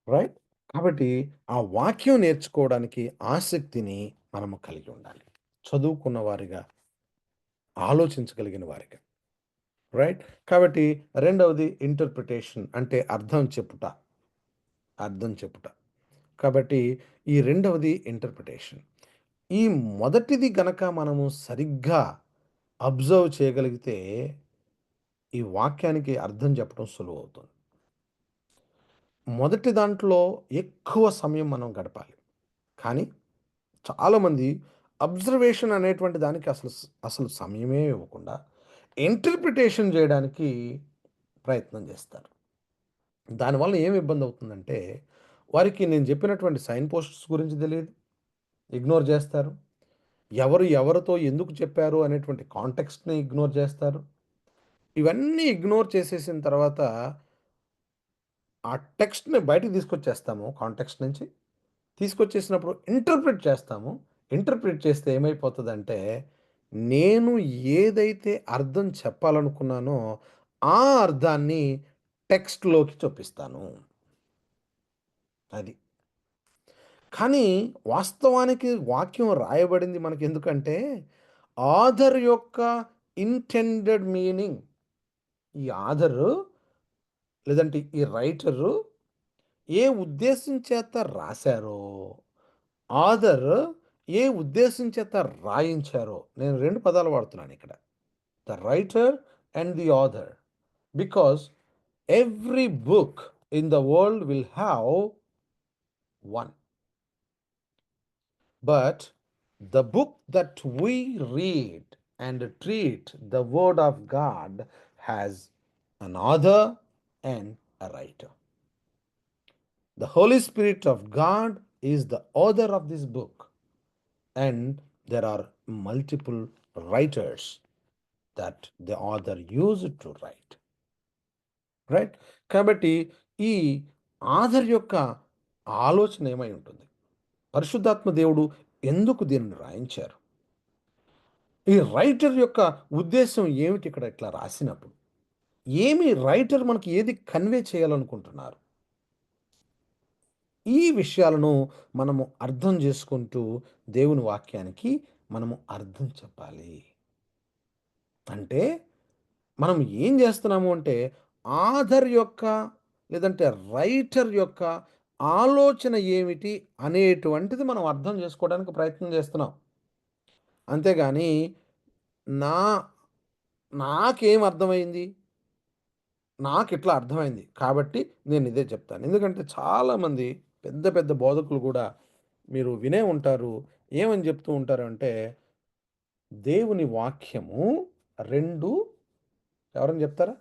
రైట్? కాబట్టి ఆ వాక్యం నేర్చుకోవడానికి ఆసక్తిని మనము కలిగి ఉండాలి. చదువుకున్న వారిగా, ఆలోచించగలిగిన వారిగా. రైట్? కాబట్టి రెండవది ఇంటర్ప్రిటేషన్ అంటే అర్థం చెప్పుట. అర్థం చెప్పుట. కాబట్టి ఈ రెండవది ఇంటర్ప్రిటేషన్. ఈ మొదటిది గనక మనము సరిగ్గా అబ్జర్వ్ చేయగలిగితే ఈ వాక్యానికి అర్థం చెప్పడం సులువవుతుంది. మొదటి దాంట్లో ఎక్కువ సమయం మనం గడపాలి. కానీ చాలామంది అబ్జర్వేషన్ అనేటువంటి దానికి అసలు సమయమే ఇవ్వకుండా ఇంటర్ప్రిటేషన్ చేయడానికి ప్రయత్నం చేస్తారు. దానివల్ల ఏమి ఇబ్బంది అవుతుందంటే, వారికి నేను చెప్పినటువంటి సైన్ పోస్ట్స్ గురించి తెలియదు. ఇగ్నోర్ చేస్తారు. ఎవరితో ఎందుకు చెప్పారు అనేటువంటి కాంటెక్స్ట్‌ని ఇగ్నోర్ చేస్తారు. ఇవన్నీ ఇగ్నోర్ చేసేసిన తర్వాత ఆ టెక్స్ట్‌ని బయటికి తీసుకొచ్చేస్తాము కాంటెక్స్ట్ నుంచి. తీసుకొచ్చేసినప్పుడు ఇంటర్ప్రిట్ చేస్తాము. ఇంటర్ప్రిట్ చేస్తే ఏమైపోతదంటే, నేను ఏదైతే అర్థం చెప్పాలనుకున్నానో, ఆ అర్థాన్ని టెక్స్ట్లోకి చొప్పిస్తాను. అది. కానీ వాస్తవానికి వాక్యం రాయబడింది మనకి ఎందుకంటే ఆథర్ యొక్క ఇంటెండెడ్ మీనింగ్, ఈ ఆథరు లేదంటే ఈ రైటరు ఏ ఉద్దేశం చేత రాశారో, ఆథర్ ఏ ఉద్దేశం చేత రాయించారో, నేను 2 పదాలు వాడుతున్నాను ఇక్కడ. The writer and the author. Because every book in the world will have one. But the book that we read and treat, the word of God, has an author and a writer. The Holy Spirit of God is the author of this book, and there are multiple writers that the author used to write. Right? కాబట్టి ఈ author యొక్క ఆలోచన ఏమై ఉంటుంది? పరిశుద్ధాత్మ దేవుడు ఎందుకు దీనిని రాయించారు? ఈ రైటర్ యొక్క ఉద్దేశం ఏమిటి ఇక్కడ ఇట్లా రాసినప్పుడు? ఏమి రైటర్ మనకి ఏది కన్వే చేయాలనుకుంటున్నారు? ఈ విషయాలను మనము అర్థం చేసుకుంటూ దేవుని వాక్యానికి మనము అర్థం చెప్పాలి. అంటే మనం ఏం చేస్తున్నాము అంటే ఆథర్ యొక్క లేదంటే రైటర్ యొక్క ఆలోచన ఏమిటి అనేటువంటిది మనం అర్థం చేసుకోవడానికి ప్రయత్నం చేస్తున్నాం. అంతేగాని నా నాకేం అర్థమైంది, నాకు ఇట్లా అర్థమైంది కాబట్టి నేను ఇదే చెప్తాను. ఎందుకంటే చాలామంది పెద్ద పెద్ద బోధకులు కూడా మీరు వినే ఉంటారు. ఏమని చెప్తూ ఉంటారు అంటే దేవుని వాక్యము 2 ఎవరని చెప్తారా?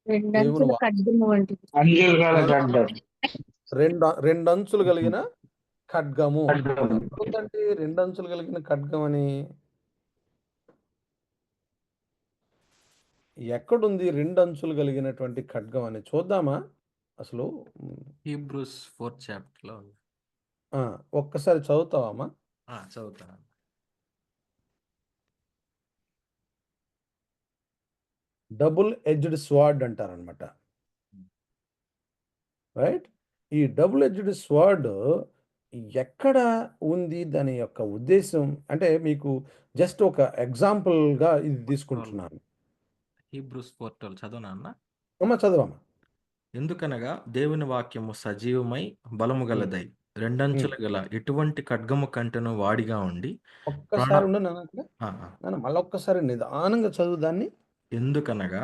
దేవుని రెండంచుల ఖడ్గము వంటిది. రెండు అంచులు కలిగిన ఖడ్గము. ఎక్కడుందండి 2 అంచులు కలిగిన ఖడ్గం అని? ఎక్కడుంది 2 అంచులు కలిగినటువంటి ఖడ్గం అని చూద్దామా అసలు? హీబ్రూస్ 4th చాప్టర్లో ఉంది. ఒక్కసారి చదువుతావమ్మా? చదువుతాను. డబుల్ ఎడ్జ్డ్ స్వార్డ్ అంటారనమాట. రైట్? ఈ డబుల్ ఎడ్జ్డ్ స్వార్డ్ ఎక్కడ ఉంది? దాని యొక్క ఉద్దేశం అంటే మీకు జస్ట్ ఒక ఎగ్జాంపుల్గా ఇది తీసుకుంటున్నాను. హీబ్రూస్ 4:12 చదవనా అన్న? చదవమ్మా. ఎందుకనగా దేవుని వాక్యము సజీవమై బలము గలదై రెండంచుల గల ఎటువంటి ఖడ్గము కంటెను వాడిగా ఉండి ఒక్కసారి ఉండు నాన్న, మళ్ళీ ఒక్కసారి నిదానంగా చదువు దాన్ని. ఎందుకనగా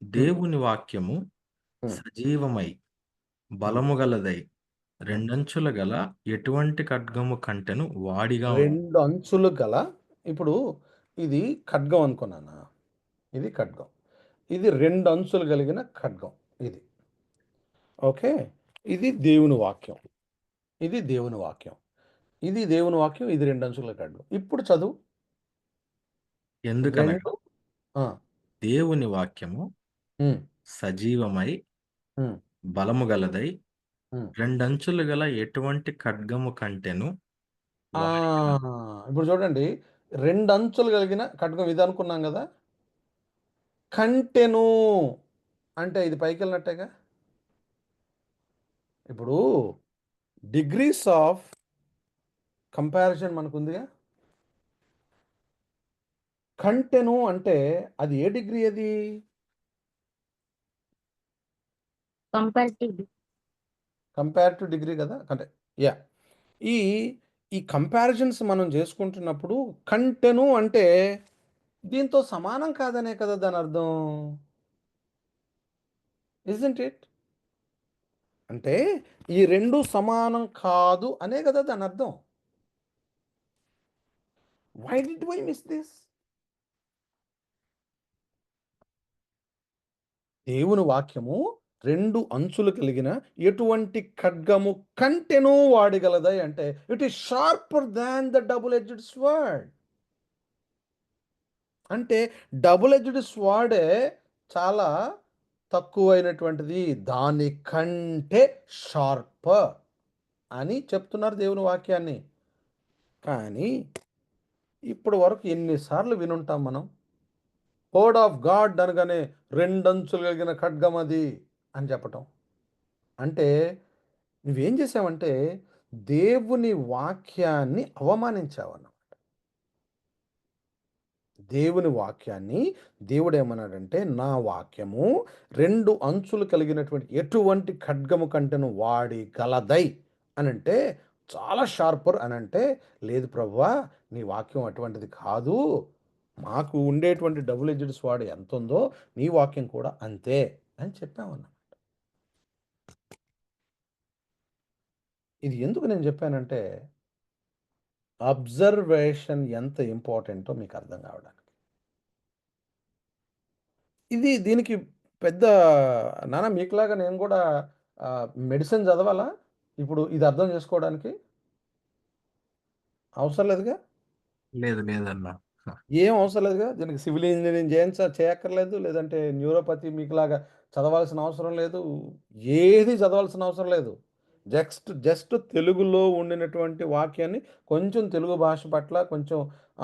దేవుని వాక్యము సజీవమై బలము గలదై రెండంచుల గల ఎటువంటి ఖడ్గము కంటెను వాడిగా 2 అంచులు గల. ఇప్పుడు ఇది ఖడ్గం అనుకున్నానా? ఇది ఖడ్గం. ఇది 2 అంచులు కలిగిన ఖడ్గం. ఇది ఓకే. ఇది దేవుని వాక్యం. ఇది దేవుని వాక్యం. ఇది దేవుని వాక్యం. ఇది 2 అంచుల ఖడ్గం. ఇప్పుడు చదువు. ఎందుకనగా దేవుని వాక్యము సజీవమై బలము గలదై రెండంచులు గల ఎటువంటి ఖడ్గము కంటెను. ఇప్పుడు చూడండి, 2 అంచులు కలిగిన ఖడ్గం ఇది అనుకున్నాం కదా. కంటెను అంటే ఇది పైకి వెళ్ళినట్టేగా. ఇప్పుడు డిగ్రీస్ ఆఫ్ కంపారిజన్ మనకుందిగా. కంటెను అంటే అది ఏ డిగ్రీ? అది కంపారిటివ్ డిగ్రీ కదా. అంటే ఈ కంపారిజన్స్ మనం చేసుకుంటున్నప్పుడు కంటెను అంటే దీంతో సమానం కాదనే కదా దాని అర్థం. Isn't it? అంటే ఈ 2 సమానం కాదు అనే కదా దాని అర్థం. Why did why miss this? దేవుని వాక్యము 2 అంచులు కలిగిన ఎటువంటి ఖడ్గము కంటెను వాడగలదా అంటే it is sharper than the double edged sword. అంటే డబుల్ ఎడ్జ్డ్ స్వర్డే చాలా తక్కువైనటువంటిది, దానికంటే షార్ప్ అని చెప్తున్నారు దేవుని వాక్యాన్ని. కానీ ఇప్పటి వరకు ఎన్నిసార్లు వినుంటాం మనం? వర్డ్ ఆఫ్ గాడ్ అనగానే రెండంచులు కలిగిన ఖడ్గం అది అని చెప్పటం. అంటే నువ్వేం చేసావంటే దేవుని వాక్యాన్ని అవమానించావన్న. దేవుని వాక్యాన్ని దేవుడు ఏమన్నాడంటే, నా వాక్యము 2 అంచులు కలిగినటువంటి ఎటువంటి ఖడ్గము కంటెను వాడి గలదై అనంటే, చాలా షార్పర్ అనంటే, లేదు ప్రభువా నీ వాక్యం అటువంటిది కాదు. మాకు ఉండేటువంటి డబుల్ ఎడ్జ్డ్ స్వార్డ్ ఎంతుందో నీ వాక్యం కూడా అంతే అని చెప్పామన్నమాట. ఇది ఎందుకు నేను చెప్పానంటే, అబ్జర్వేషన్ ఎంత ఇంపార్టెంటో మీకు అర్థం కావడానికి. దీనికి పెద్ద నాన్న మీకులాగా నేను కూడా మెడిసిన్ చదవాలా ఇప్పుడు ఇది అర్థం చేసుకోవడానికి? అవసరం లేదుగా. లేదు లేదన్నా. ఏం అవసరం లేదుగా. దీనికి సివిల్ ఇంజనీరింగ్ చేయక్కర్లేదు. లేదంటే న్యూరోపతి మీకులాగా చదవాల్సిన అవసరం లేదు. ఏది చదవాల్సిన అవసరం లేదు. జస్ట్ తెలుగులో ఉండినటువంటి వాక్యాన్ని కొంచెం తెలుగు భాష పట్ల కొంచెం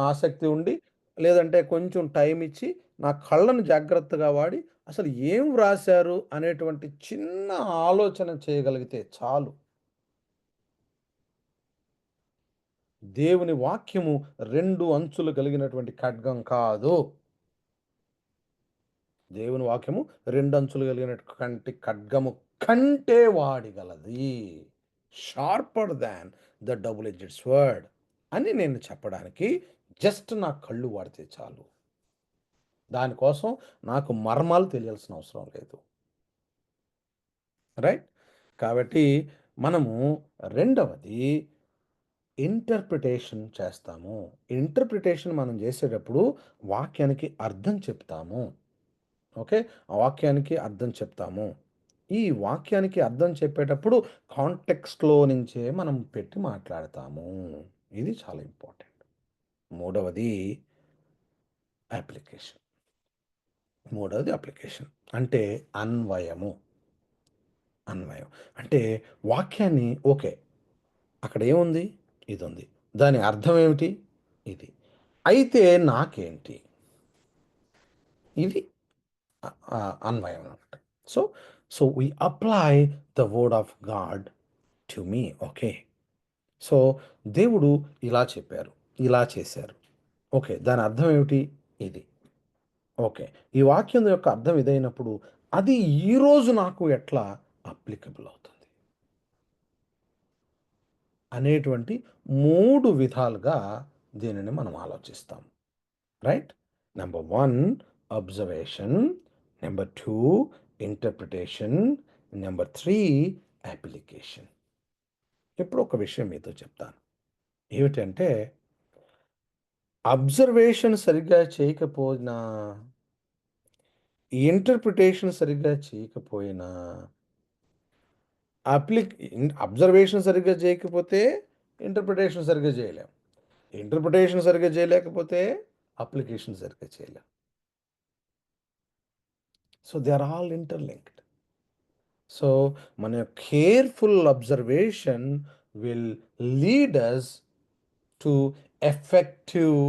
ఆసక్తి ఉండి, లేదంటే కొంచెం టైం ఇచ్చి, నా కళ్ళను జాగ్రత్తగా వాడి, అసలు ఏం వ్రాశారు అనేటువంటి చిన్న ఆలోచన చేయగలిగితే చాలు. దేవుని వాక్యము 2 అంచులు కలిగినటువంటి ఖడ్గం కాదు. దేవుని వాక్యము 2 అంచులు కలిగినటువంటి ఖడ్గము కంటే వాడిగలది. Sharper than the double edged sword అని నేను చెప్పడానికి జస్ట్ నా కళ్ళు వాడితే చాలు. దానికోసం నాకు మర్మాలు తెలియాల్సిన అవసరం లేదు. రైట్? కాబట్టి మనము రెండవది ఇంటర్ప్రిటేషన్ చేస్తాము. ఇంటర్ప్రిటేషన్ మనం చేసేటప్పుడు వాక్యానికి అర్థం చెప్తాము. ఓకే? ఆ వాక్యానికి అర్థం చెప్తాము. ఈ వాక్యానికి అర్థం చెప్పేటప్పుడు కాంటెక్స్ట్‌లో నుంచే మనం పెట్టి మాట్లాడతాము. ఇది చాలా ఇంపార్టెంట్. మూడవది అప్లికేషన్. అంటే అన్వయము. అంటే వాక్యాన్ని ఓకే. అక్కడ ఏముంది? ఇదుంది. దాని అర్థం ఏమిటి? ఇది. అయితే నాకేంటి? ఇది అన్వయం అన్నమాట. So we apply the word of God to me. Okay. So దేవుడు ఇలా చెప్పారు, ఇలా చేశారు. ఓకే. దాని అర్థం ఏమిటి? ఇది. ఓకే. ఈ వాక్యం యొక్క అర్థం ఇదైనప్పుడు అది ఈరోజు నాకు ఎట్లా అప్లికబుల్ అవుతుంది అనేటువంటి 3 విధాలుగా దీనిని మనం ఆలోచిస్తాం. Right? Number 1 observation, number 2 interpretation, number 3 application. ఇప్పుడు ఒక విషయం మీతో చెప్తాను. ఏమిటంటే అబ్జర్వేషన్ సరిగ్గా చేయకపోయినా, ఇంటర్ప్రిటేషన్ సరిగ్గా చేయకపోయినా, అబ్జర్వేషన్ సరిగ్గా చేయకపోతే ఇంటర్ప్రిటేషన్ సరిగ్గా చేయలేం. ఇంటర్ప్రిటేషన్ సరిగ్గా చేయలేకపోతే అప్లికేషన్ సరిగ్గా చేయలేం. So they are all interlinked. So మన careful observation will lead us to effective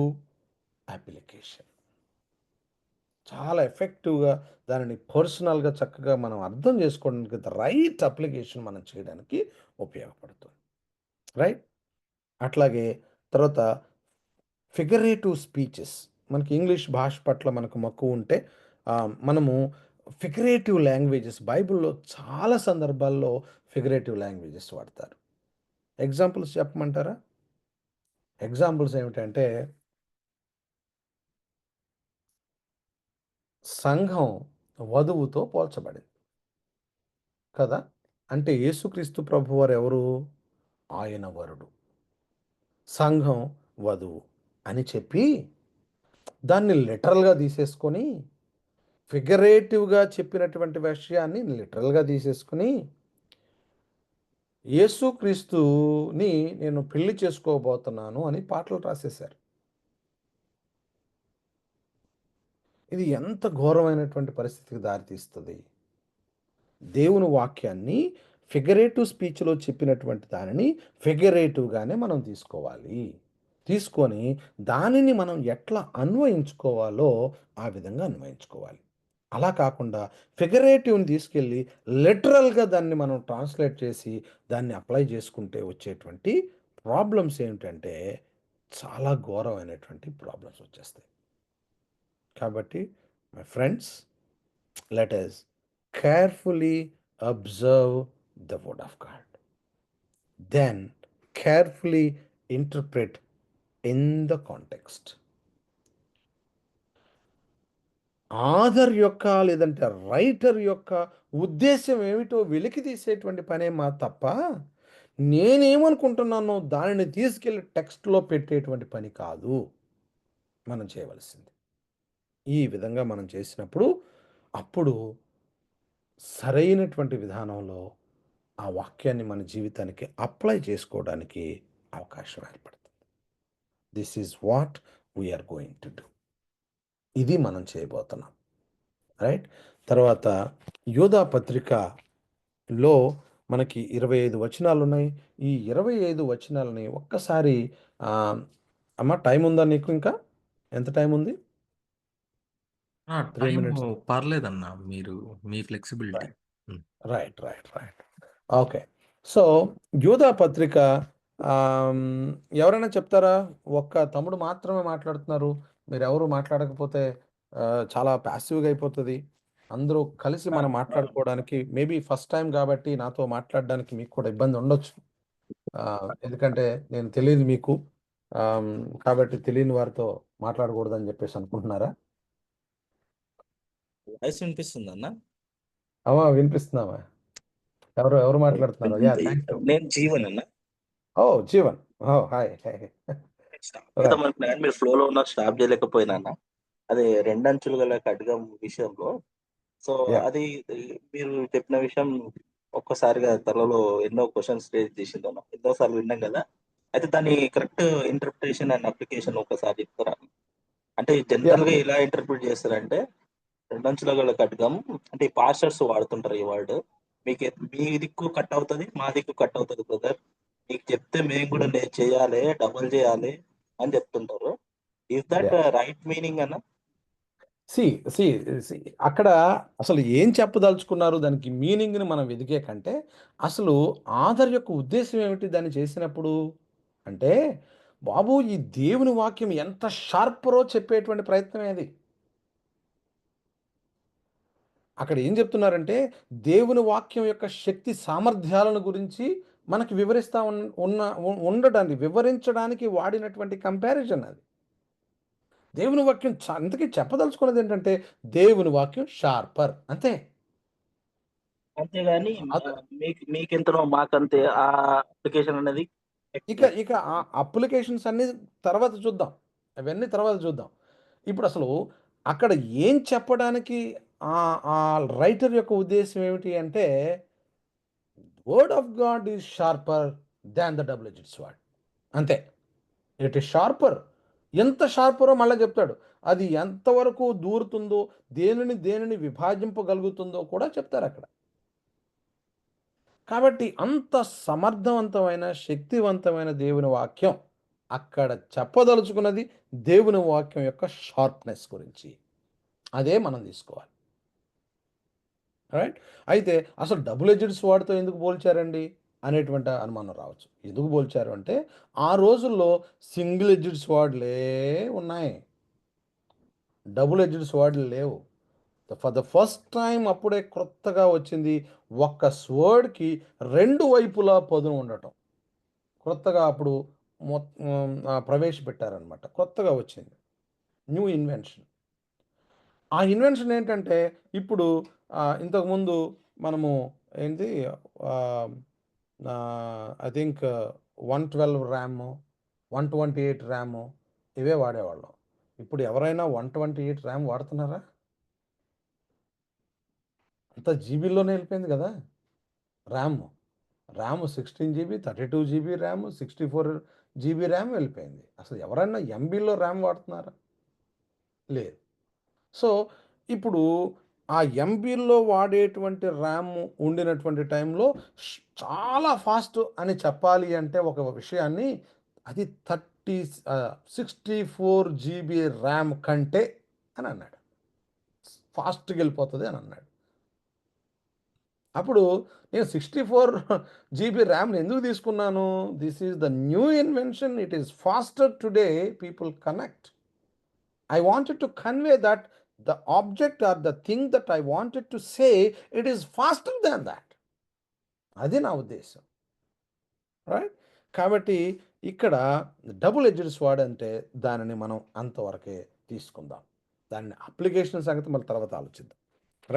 application. చాలా ఎఫెక్టివ్గా దానిని పర్సనల్గా చక్కగా మనం అర్థం చేసుకోవడానికి రైట్ అప్లికేషన్ మనం చేయడానికి ఉపయోగపడుతుంది. రైట్? అట్లాగే తర్వాత ఫిగరేటివ్ స్పీచెస్. మనకి ఇంగ్లీష్ భాష పట్ల మనకు మక్కువ ఉంటే మనము ఫిగరేటివ్ లాంగ్వేజెస్ బైబిల్లో చాలా సందర్భాల్లో ఫిగరేటివ్ లాంగ్వేజెస్ వాడతారు. ఎగ్జాంపుల్స్ చెప్పమంటారా? ఎగ్జాంపుల్స్ ఏమిటంటే సంఘం వధువుతో పోల్చబడింది కదా. అంటే యేసుక్రీస్తు ప్రభువారు ఎవరు? ఆయన వరుడు, సంఘం వధువు అని చెప్పి దాన్ని లిటరల్గా తీసేసుకొని, ఫిగరేటివ్గా చెప్పినటువంటి విషయాన్ని లిటరల్గా తీసేసుకుని, యేసుక్రీస్తుని నేను పెళ్లి చేసుకోబోతున్నాను అని పాటలు రాసేశారు. ఇది ఎంత ఘోరమైనటువంటి పరిస్థితికి దారితీస్తుంది. దేవుని వాక్యాన్ని ఫిగరేటివ్ స్పీచ్లో చెప్పినటువంటి దానిని ఫిగరేటివ్గానే మనం తీసుకోవాలి. తీసుకొని దానిని మనం ఎట్లా అన్వయించుకోవాలో ఆ విధంగా అన్వయించుకోవాలి. అలా కాకుండా ఫిగరేటివ్‌ని తీసుకెళ్ళి లిటరల్‌గా దాన్ని మనం ట్రాన్స్‌లేట్ చేసి దాన్ని అప్లై చేసుకుంటే వచ్చేటువంటి ప్రాబ్లమ్స్ ఏమిటంటే చాలా ఘోరమైనటువంటి ప్రాబ్లమ్స్ వచ్చేస్తాయి. కాబట్టి my friends, let us carefully observe the word of God. Then carefully interpret in the context. Author యొక్క లేదంటే రైటర్ యొక్క ఉద్దేశ్యం ఏమిటో వెలికి తీసేటువంటి పనే మా తప్ప నేనేమనుకుంటున్నానో దానిని తీసుకెళ్ళి టెక్స్ట్‌లో పెట్టేటువంటి పని కాదు మనం చేయవలసింది. ఈ విధంగా మనం చేసినప్పుడు అప్పుడు సరైనటువంటి విధానంలో ఆ వాక్యాన్ని మన జీవితానికి అప్లై చేసుకోవడానికి అవకాశం ఏర్పడుతుంది. This is what we are going to do. ఇది మనం చేయబోతున్నాం. రైట్. తర్వాత యోధా పత్రికలో మనకి 25 వచనాలున్నాయి. ఈ 25 వచనాలని ఒక్కసారి అమ్మ టైం ఉందా నీకు ఇంకా? ఎంత టైం ఉంది? 3 టైము మినిట్స్. పర్లేదన్నా. మీ flexibility. Right. Right. Right. Right. Okay. So యోధా పత్రిక ఎవరైనా చెప్తారా? ఒక్క తమ్ముడు మాత్రమే మాట్లాడుతున్నారు. మీరెవరు మాట్లాడకపోతే చాలా ప్యాసివ్‌గా అయిపోతది. అందరూ కలిసి మనం మాట్లాడుకోవడానికి మేబీ ఫస్ట్ టైమ్ గాబట్టి నాతో మాట్లాడడానికి మీకు కూడా ఇబ్బంది ఉండొచ్చు. ఎందుకంటే నేను తెలీదు మీకు. కాబట్టి తెలియని వారితో మాట్లాడకూడదని జెప్పేసి అనుకుంటున్నారా? వాయిస్ వినిపిస్తుందన్న? వినిపిస్తుందమ్మా. ఎవరు మాట్లాడుతున్నారు? యాహ్! Thank you. నేను జీవన్ అన్న. Oh! Jeevan. Hi. Stop right. చేద్దామనుకున్నా కానీ మీరు ఫ్లోలో ఉన్న స్టాప్ చేయలేకపోయినా అన్న. అది రెండంచులు గల ఖడ్గం విషయంలో. So yeah! అది మీరు చెప్పిన విషయం ఒక్కసారిగా తలలో ఎన్నో క్వెషన్స్ రేజ్ చేసిందన్న. ఎన్నోసార్లు విన్నాం కదా! అయితే దాని కరెక్ట్ ఇంటర్ప్రిటేషన్ అండ్ అప్లికేషన్ ఒక్కసారి చెప్తారా? అంటే యాహ్! జనరల్‌గా ఎలా ఇంటర్ప్రిట్ చేస్తారంటే, రెండంచుల గల ఖడ్గం అంటే ఈ పాస్టర్స్ వాడుతుంటారు ఈ వర్డ్. మీ దిక్కు కట్ అవుతది. మా దిక్కు కట్ అవుతది బ్రదర్. నీకు చెప్తే మేము కూడా చేయాలి, డబుల్ చేయాలి అని చెప్తుంటారు. Is that yeah! Right meaning అన్న? సీ సీ సీ అక్కడ అసలు ఏం చెప్పదలుచుకున్నారు? దానికి మీనింగ్‌ని మనం వెదికే కంటే, అసలు ఆథర్ యొక్క ఉద్దేశ్యం ఏమిటి దాన్ని చేసినప్పుడు? అంటే, బాబు ఈ దేవుని వాక్యం ఎంత షార్పరో చెప్పేటువంటి ప్రయత్నమే అది. అక్కడ ఏం చెప్తున్నారంటే, దేవుని వాక్యం యొక్క శక్తి సామర్థ్యాలను గురించి మనకి వివరిస్తా ఉండడానికి వివరించడానికి వాడినటువంటి కంపారిజన్ అది. దేవుని వాక్యం ఇంతకీ చెప్పదలుచుకున్నది ఏంటంటే, దేవుని వాక్యం షార్పర్ అంతే. అంతేగాని అద మీకెంతనో మాకంతే ఆ అప్లికేషన్ అనేది ఇక ఇక ఆ అప్లికేషన్స్ అన్నీ తర్వాత చూద్దాం. అవన్నీ తర్వాత చూద్దాం. ఇప్పుడసలు అక్కడ ఏం చెప్పడానికి ఆ రైటర్ యొక్క ఉద్దేశ్యం ఏమిటి అంటే, word of God is sharper than the double edged sword. అంతే. It is sharper. ఎంత షార్పరో మళ్ళా చెప్తాడు. అది ఎంతవరకు దూరుతుందో, దేనిని విభాజింపగలుగుతుందో కూడా చెప్తారక్కడ. కాబట్టి అంత సమర్థవంతమైన, శక్తివంతమైన దేవుని వాక్యం అక్కడ చెప్పదలుచుకున్నది దేవుని వాక్యం యొక్క షార్ప్‌నెస్ గురించి. అదే మనం తీసుకోవాలి. రైట్. అయితే అసలు డబుల్ ఎడ్జ్డ్ స్వార్డ్‌తో ఎందుకు పోల్చారండి అనేటువంటి అనుమానం రావచ్చు. ఎందుకు పోల్చారు అంటే, ఆ రోజుల్లో సింగిల్ ఎడ్జ్డ్ స్వార్డ్‌లే ఉన్నాయి. డబుల్ ఎడ్జ్డ్ స్వార్డ్‌లు లేవు. ఫర్ ద ఫస్ట్ టైమ్ అప్పుడే క్రొత్తగా వచ్చింది. ఒక్క స్వర్డ్‌కి 2 వైపులా పదును ఉండటం. క్రొత్తగా అప్పుడు ప్రవేశపెట్టారనమాట. కొత్తగా వచ్చింది. New invention. ఆ ఇన్వెన్షన్ ఏంటంటే, ఇప్పుడు ఇంతకుముందు మనము ఏంటి ఆహ్, ఐ థింక్ 112 ర్యాము, 128 ర్యాము ఇవే వాడేవాళ్ళం. ఇప్పుడు ఎవరైనా 128 ర్యామ్ వాడుతున్నారా? అంతా జీబీలోనే వెళ్ళిపోయింది కదా! RAM. RAM 16 GB, 32 GB RAM, 64 GB RAM వెళ్ళిపోయింది. అసలు ఎవరైనా ఎంబీలో ర్యామ్ వాడుతున్నారా? లేదు. సో, ఇప్పుడు ఆ ఎంబీలో వాడేటువంటి ర్యామ్ ఉండినటువంటి టైంలో చాలా ఫాస్ట్ అని చెప్పాలి అంటే ఒక విషయాన్ని అది 64 GB ర్యామ్ కంటే అని అన్నాడు. ఫాస్ట్గా వెళ్ళిపోతుంది అని అన్నాడు. అప్పుడు నేను 64 GB ర్యామ్ని ఎందుకు తీసుకున్నాను? This is the new invention. It is faster today people connect. I wanted to convey that the object or the thing that I wanted to say, it is faster than that. అది నా ఉద్దేశం. Right? కాబట్టి ఇక్కడ double edged sword అంటే దానిని మనం అంతవరకే తీసుకుందాం. దాని అప్లికేషన్ సంగతి మళ్ళీ తర్వాత ఆలోచిద్దాం.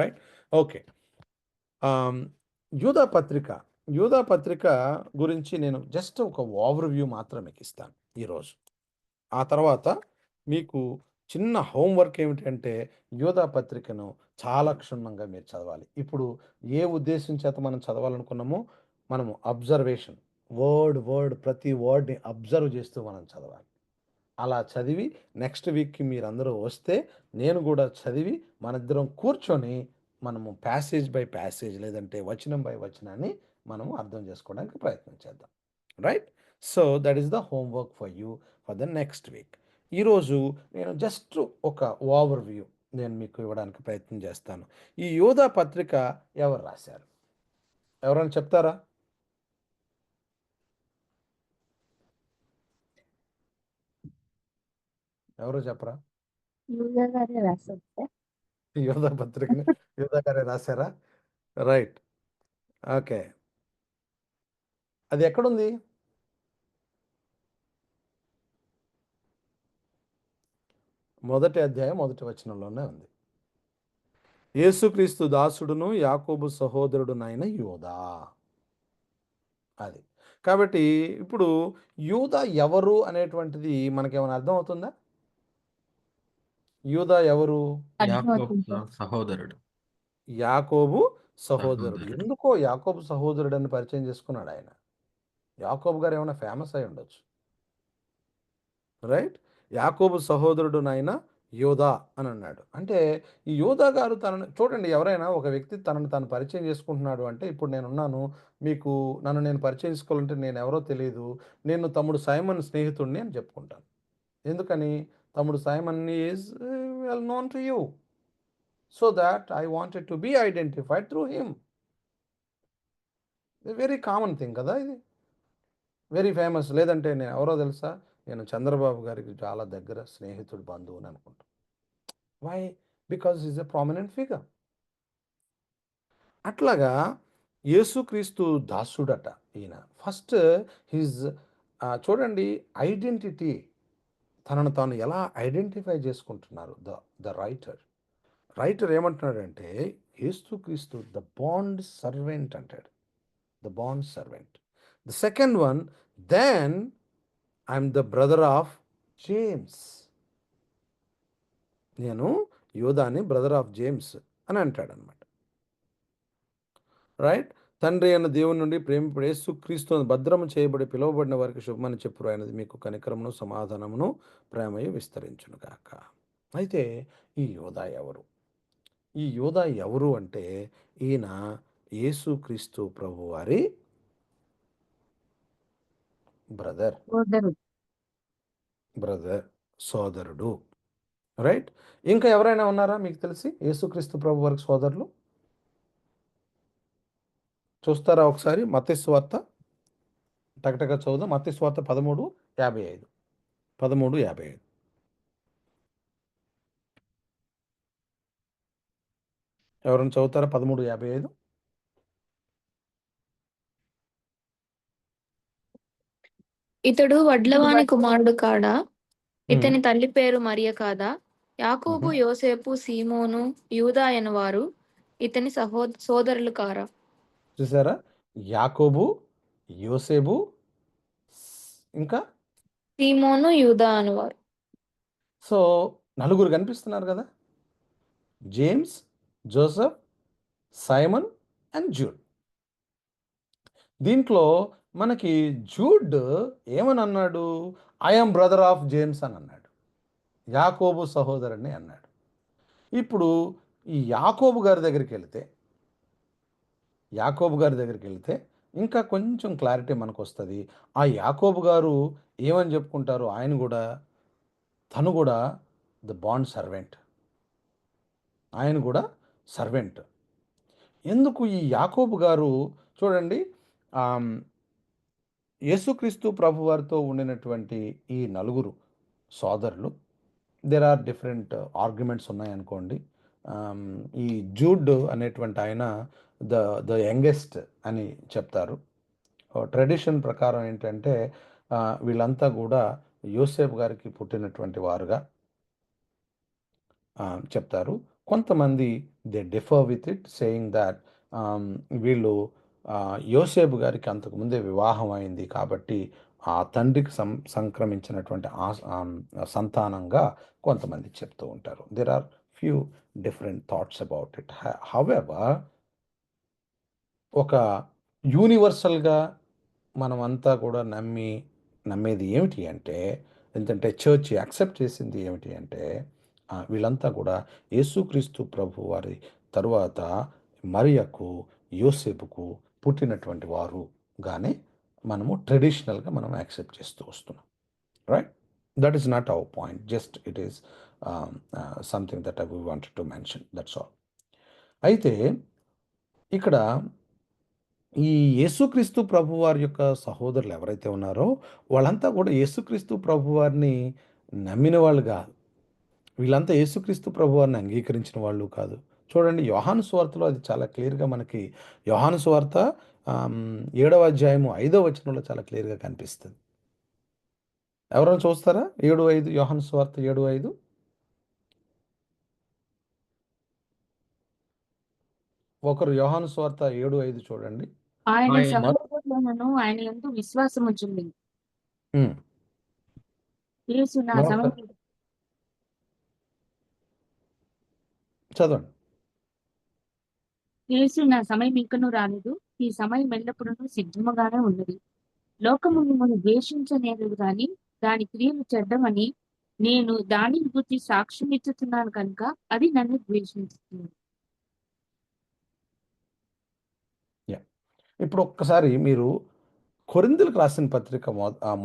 రైట్? ఓకే. యూదా పత్రిక గురించి నేను జస్ట్ ఒక ఓవర్వ్యూ మాత్రం మీకు ఇస్తాను ఈరోజు. ఆ తర్వాత మీకు చిన్న హోంవర్క్ ఏమిటంటే యోధా పత్రికను చాలా క్షుణ్ణంగా మీరు చదవాలి. ఇప్పుడు ఏ ఉద్దేశం చేత మనం చదవాలనుకున్నామో మనము అబ్జర్వేషన్, వర్డ్ ప్రతి వర్డ్ని అబ్జర్వ్ చేస్తూ మనం చదవాలి. అలా చదివి నెక్స్ట్ వీక్కి మీరందరూ వస్తే నేను కూడా చదివి మనిద్దరం కూర్చొని మనము ప్యాసేజ్ బై ప్యాసేజ్ లేదంటే వచనం బై వచనాన్ని మనము అర్థం చేసుకోవడానికి ప్రయత్నం చేద్దాం. Right? So that is the homework for you for the next week. ఈరోజు నేను జస్ట్ ఒక ఓవర్వ్యూ నేను మీకు ఇవ్వడానికి ప్రయత్నం చేస్తాను. ఈ యోధా పత్రిక ఎవరు రాశారు? ఎవరైనా చెప్తారా? ఎవరు చెప్పరా? యూజా గారే రాశారు సార్. యోధా పత్రికని యోధా గారే రాశారా? రైట్. ఓకే. అది ఎక్కడుంది? మొదటి అధ్యాయం మొదటి వచనంలోనే ఉంది. యేసుక్రీస్తు దాసుడును యాకోబు సహోదరుడునైన యూదా. అది. కాబట్టి ఇప్పుడు యూదా ఎవరు అనేటువంటిది మనకేమైనా అర్థం అవుతుందా? యూదా ఎవరు? సహోదరుడు. యాకోబు సహోదరుడు. ఎందుకో యాకోబు సహోదరుడు అని పరిచయం చేసుకున్నాడు ఆయన. యాకోబు గారు ఏమైనా ఫేమస్ అయి ఉండొచ్చు. రైట్? యాకోబు సహోదరుడునైన యోధా అని అన్నాడు. అంటే ఈ యోధా గారు తనను చూడండి, ఎవరైనా ఒక వ్యక్తి తనను తాను పరిచయం చేసుకుంటున్నాడు అంటే, ఇప్పుడు నేనున్నాను, మీకు నన్ను నేను పరిచయం చేసుకోవాలంటే నేను ఎవరో తెలియదు, నేను తమ్ముడు సైమన్ స్నేహితుడిని అని చెప్పుకుంటాను. ఎందుకని? తమ్ముడు Simon is well known to you, so that I wanted to be identified through him. Very common thing కదా ఇది, వెరీ ఫేమస్. లేదంటే నేను ఎవరో తెలుసా, నేను చంద్రబాబు గారికి చాలా దగ్గర స్నేహితుడు, బంధువుని అనుకుంటాను. Why? Because is a prominent figure. అట్లాగా యేసుక్రీస్తు దాసుడట ఈయన. ఫస్ట్ హిజ్ చూడండి ఐడెంటిటీ, తనను తాను ఎలా ఐడెంటిఫై చేసుకుంటున్నారు ద రైటర్ ఏమంటున్నాడంటే యేసుక్రీస్తు ద బాండ్ సర్వెంట్ అంటాడు. The bond servant. The second one, then I'm the brother of James. నేను యోధాని బ్రదర్ ఆఫ్ జేమ్స్ అని అంటాడు అనమాట. రైట్? తండ్రి అయిన దేవుని నుండి ప్రేమిపడి యేసుక్రీస్తు భద్రము చేయబడి పిలువబడిన వారికి శుభమని చెప్పురు, ఆయనది మీకు కనికరమును సమాధానమును ప్రేమయు విస్తరించును గాక. అయితే ఈ యోధా ఎవరు? ఈ యోధా ఎవరు అంటే ఈయన యేసుక్రీస్తు ప్రభు వారి బ్రదర్, సోదరుడు. రైట్? ఇంకా ఎవరైనా ఉన్నారా మీకు తెలిసి యేసుక్రీస్తు ప్రభు వారికి సోదరులు? చూస్తారా ఒకసారి? మత్తయి సువార్త టకటక చదువుదాం. మత్తయి సువార్త 13:55. 13:55. ఎవరైనా చదువుతారా? 13:55. ఇతడు వడ్లవాని కుమారుడు కాడా? ఇతని తల్లి పేరు మరియ కాదా? యాకోబు, యోసేపు, సీమోను, యూదా అను వారు ఇతని సోదరులు కారా? చూసారా? యాకోబు, యోసేపు, ఇంకా సీమోను, యూదా అనువారు. సో నలుగురు కనిపిస్తున్నారు కదా, James, Joseph, Simon and Jude. దీంట్లో మనకి జూడ్ ఏమని అన్నాడు? ఐఎమ్ బ్రదర్ ఆఫ్ జేమ్స్ అని అన్నాడు. యాకోబు సహోదరుని అన్నాడు. ఇప్పుడు ఈ యాకోబు గారి దగ్గరికి వెళితే ఇంకా కొంచెం క్లారిటీ మనకొస్తది. ఆ యాకోబు గారు ఏమని చెప్పుకుంటారు? తను కూడా ద బాండ్ సర్వెంట్. ఆయన కూడా సర్వెంట్. ఎందుకు ఈ యాకోబు గారు చూడండి, ఆమ్, యేసుక్రీస్తు ప్రభువారితో ఉండినటువంటి ఈ నలుగురు సోదరులు, దేర్ ఆర్ డిఫరెంట్ ఆర్గ్యుమెంట్స్ ఉన్నాయనుకోండి. ఆమ్, ఈ జూడ్ అనేటువంటి ఆయన ద ద యంగెస్ట్ అని చెప్తారు. ట్రెడిషన్ ప్రకారం ఏంటంటే వీళ్ళంతా కూడా యోసేపు గారికి పుట్టినటువంటి వారుగా చెప్తారు. కొంతమంది they differ with it saying that వీళ్ళు యోసేపు గారికి అంతకుముందే వివాహం అయింది కాబట్టి ఆ తండ్రికి సంక్రమించినటువంటి సంతానంగా కొంతమంది చెప్తూ ఉంటారు. There are few different thoughts about it. However, ఒక యూనివర్సల్గా మనమంతా కూడా నమ్మేది ఏమిటి అంటే, ఎందుకంటే చర్చ్ యాక్సెప్ట్ చేసింది ఏమిటి అంటే, వీళ్ళంతా కూడా యేసుక్రీస్తు ప్రభు వారి తరువాత మరియకు, యోసేపుకు పుట్టినటువంటి వారుగానే మనము ట్రెడిషనల్గా మనం యాక్సెప్ట్ చేస్తూ వస్తున్నాం. Right? That is not our point, just it is something that I wanted to mention, that's all. అయితే ఇక్కడ ఈ యేసుక్రీస్తు ప్రభువారి యొక్క సహోదరులు ఎవరైతే ఉన్నారో వాళ్ళంతా కూడా యేసుక్రీస్తు ప్రభువారిని నమ్మిన వాళ్ళు కాదు. వీళ్ళంతా యేసుక్రీస్తు ప్రభువారిని అంగీకరించిన వాళ్ళు కాదు. చూడండి, యోహాను సువార్తలో అది చాలా క్లియర్గా మనకి, యోహాను సువార్త 7వ అధ్యాయము 5వ వచనంలో చాలా క్లియర్గా కనిపిస్తుంది. ఎవరైనా చూస్తారా? 7:5, యోహాను సువార్త 7:5. ఒకరు యోహాను సువార్త 7:5 చూడండి. ఆయన ఆయన సహోదరులను ఆయన యందు విశ్వాసముంచుండి ఉమ్, యేసు నా మరొక- సమయం చదవండి. యేసు నా సమయం ఇంకనూ రాలేదు, ఈ సమయం ఎల్లప్పుడూ సిద్ధముగానే ఉన్నది. లోకము మిమ్మల్ని ద్వేషించనేలేదు గాని దాని క్రియలు చెడ్డమని నేను దానిని గురించి సాక్ష్యం ఇచ్చుతున్నాను కనుక అది నన్ను ద్వేషించుతుంది. ఇప్పుడు ఒక్కసారి మీరు కొరింథీయులకు రాసిన పత్రిక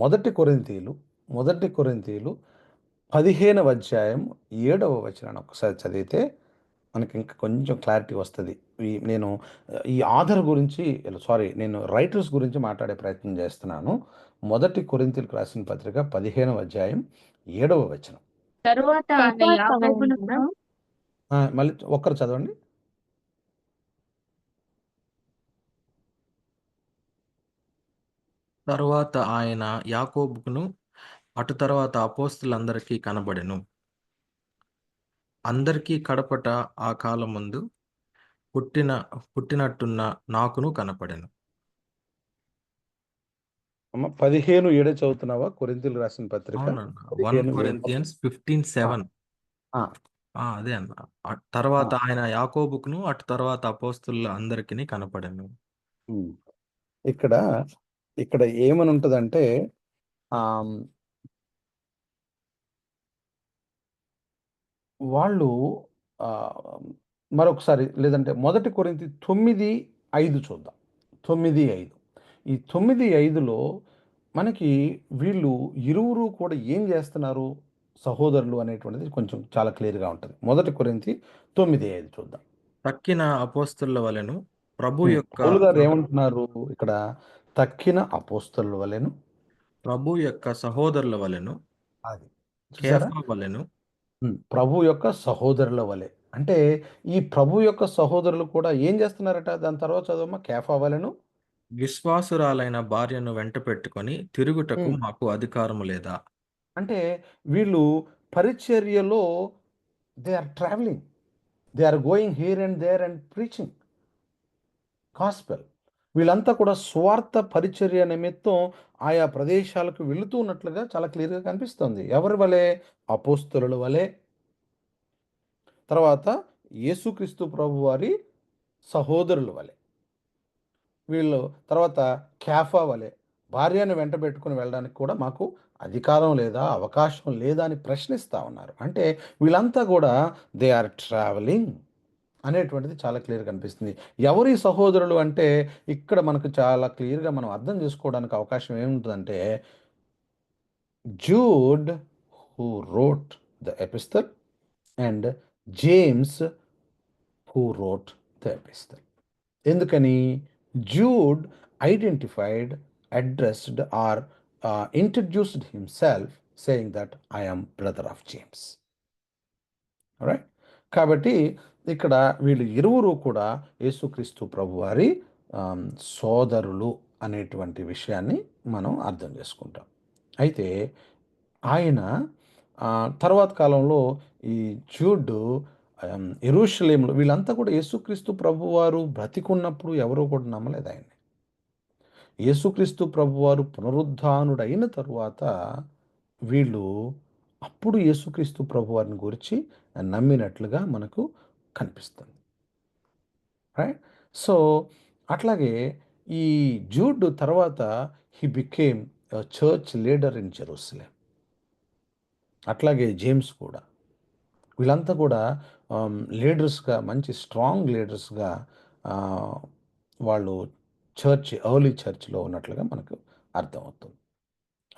మొదటి కొరింథీయులు 15వ అధ్యాయం 7వ వచనాన్ని ఒకసారి చదివితే మనకి ఇంకా కొంచెం క్లారిటీ వస్తుంది. నేను ఈ ఆథర్ గురించి, నేను రైటర్స్ గురించి మాట్లాడే ప్రయత్నం చేస్తున్నాను. మొదటి కొరింథీయులకు రాసిన పత్రిక 15వ అధ్యాయం 7వ వచనం. తరువాత ఆయన యాకోబును మళ్ళీ ఒక్కరు చదవండి. తరువాత ఆయన యాకోబుకును అటు తర్వాత అపోస్తులందరికీ కనబడెను. అందరికీ కడపట ఆ కాలం ముందు పుట్టినట్టున్న నాకును కనపడెను. 15:7 చదువుతున్నావా? కొరింథీయులకు రాసిన పత్రిక అవునన్న, 1 Corinthians 15:7. అదే అన్న. తర్వాత ఆయన యాకోబుకును అటు తర్వాత అపోస్తుల అందరికీ కనపడెను. ఇక్కడ ఏమని ఉంటుందంటే, వాళ్ళు మరొకసారి, లేదంటే మొదటి కొరింథీ 9:5 చూద్దాం. 9:5. ఈ 9:5లో మనకి వీళ్ళు ఇరువురు కూడా ఏం చేస్తున్నారు సహోదరులు అనేటువంటిది కొంచెం చాలా క్లియర్గా ఉంటుంది. మొదటి కొరింథీ 9:5 చూద్దాం. తక్కిన అపోస్తుల వలెను ప్రభు యొక్క పౌలు గారు ఏమంటున్నారు ఇక్కడ? తక్కిన అపోస్తలుల వలెను, ప్రభు యొక్క సహోదరుల వలెను, అది చూసారా? కేఫా వలెను, ప్రభు యొక్క సహోదరుల వలె అంటే ఈ ప్రభు యొక్క సహోదరులు కూడా ఏం చేస్తున్నారట? దాని తర్వాత చదవమ్మా. కేఫా వలెను, విశ్వాసురాలైన భార్యను వెంట పెట్టుకొని తిరుగుటకు మాకు అధికారము లేదా? అంటే వీళ్ళు పరిచర్యలో they are travelling, they are going here and there and preaching gospel. వీళ్ళంతా కూడా స్వార్థ పరిచర్య నిమిత్తం ఆయా ప్రదేశాలకు వెళుతూ ఉన్నట్లుగా చాలా క్లియర్గా కనిపిస్తుంది. ఎవరి వలె? అపోస్తలుల వలె. తర్వాత యేసుక్రీస్తు ప్రభు వారి సహోదరుల వలె. వీళ్ళు తర్వాత కేఫా వలె భార్యను వెంట పెట్టుకుని వెళ్ళడానికి కూడా మాకు అధికారం లేదా, అవకాశం లేదా అని ప్రశ్నిస్తూ ఉన్నారు. అంటే వీళ్ళంతా కూడా దే ఆర్ ట్రావెలింగ్ అనేటువంటిది చాలా క్లియర్గా కనిపిస్తుంది. ఎవరి సహోదరులు అంటే ఇక్కడ మనకు చాలా క్లియర్గా మనం అర్థం చేసుకోవడానికి అవకాశం ఏముంటుందంటే, Jude who wrote the epistle and James who wrote the epistle. ఎందుకని? Jude identified, addressed or introduced himself saying that I am brother of James. Right. కాబట్టి ఇక్కడ వీళ్ళు ఇరువురు కూడా యేసుక్రీస్తు ప్రభువారి సోదరులు అనేటువంటి విషయాన్ని మనం అర్థం చేసుకుంటాం. అయితే ఆయన తర్వాత కాలంలో ఈ జూడ్ యెరూషలేములో వీళ్ళంతా కూడా యేసుక్రీస్తు ప్రభువారు బ్రతికున్నప్పుడు ఎవరూ కూడా నమ్మలేదు ఆయన్ని. యేసుక్రీస్తు ప్రభువారు పునరుద్ధానుడైన తరువాత వీళ్ళు అప్పుడు యేసుక్రీస్తు ప్రభువారిని గురించి నమ్మినట్లుగా మనకు కనిపిస్తుంది. రైట్. సో అట్లాగే ఈ జూడ్ తర్వాత he became church leader in Jerusalem. అట్లాగే జేమ్స్ కూడా. వీళ్ళంతా కూడా లీడర్స్గా, మంచి స్ట్రాంగ్ లీడర్స్గా వాళ్ళు ఎర్లీ చర్చ్లో ఉన్నట్లుగా మనకు అర్థమవుతుంది.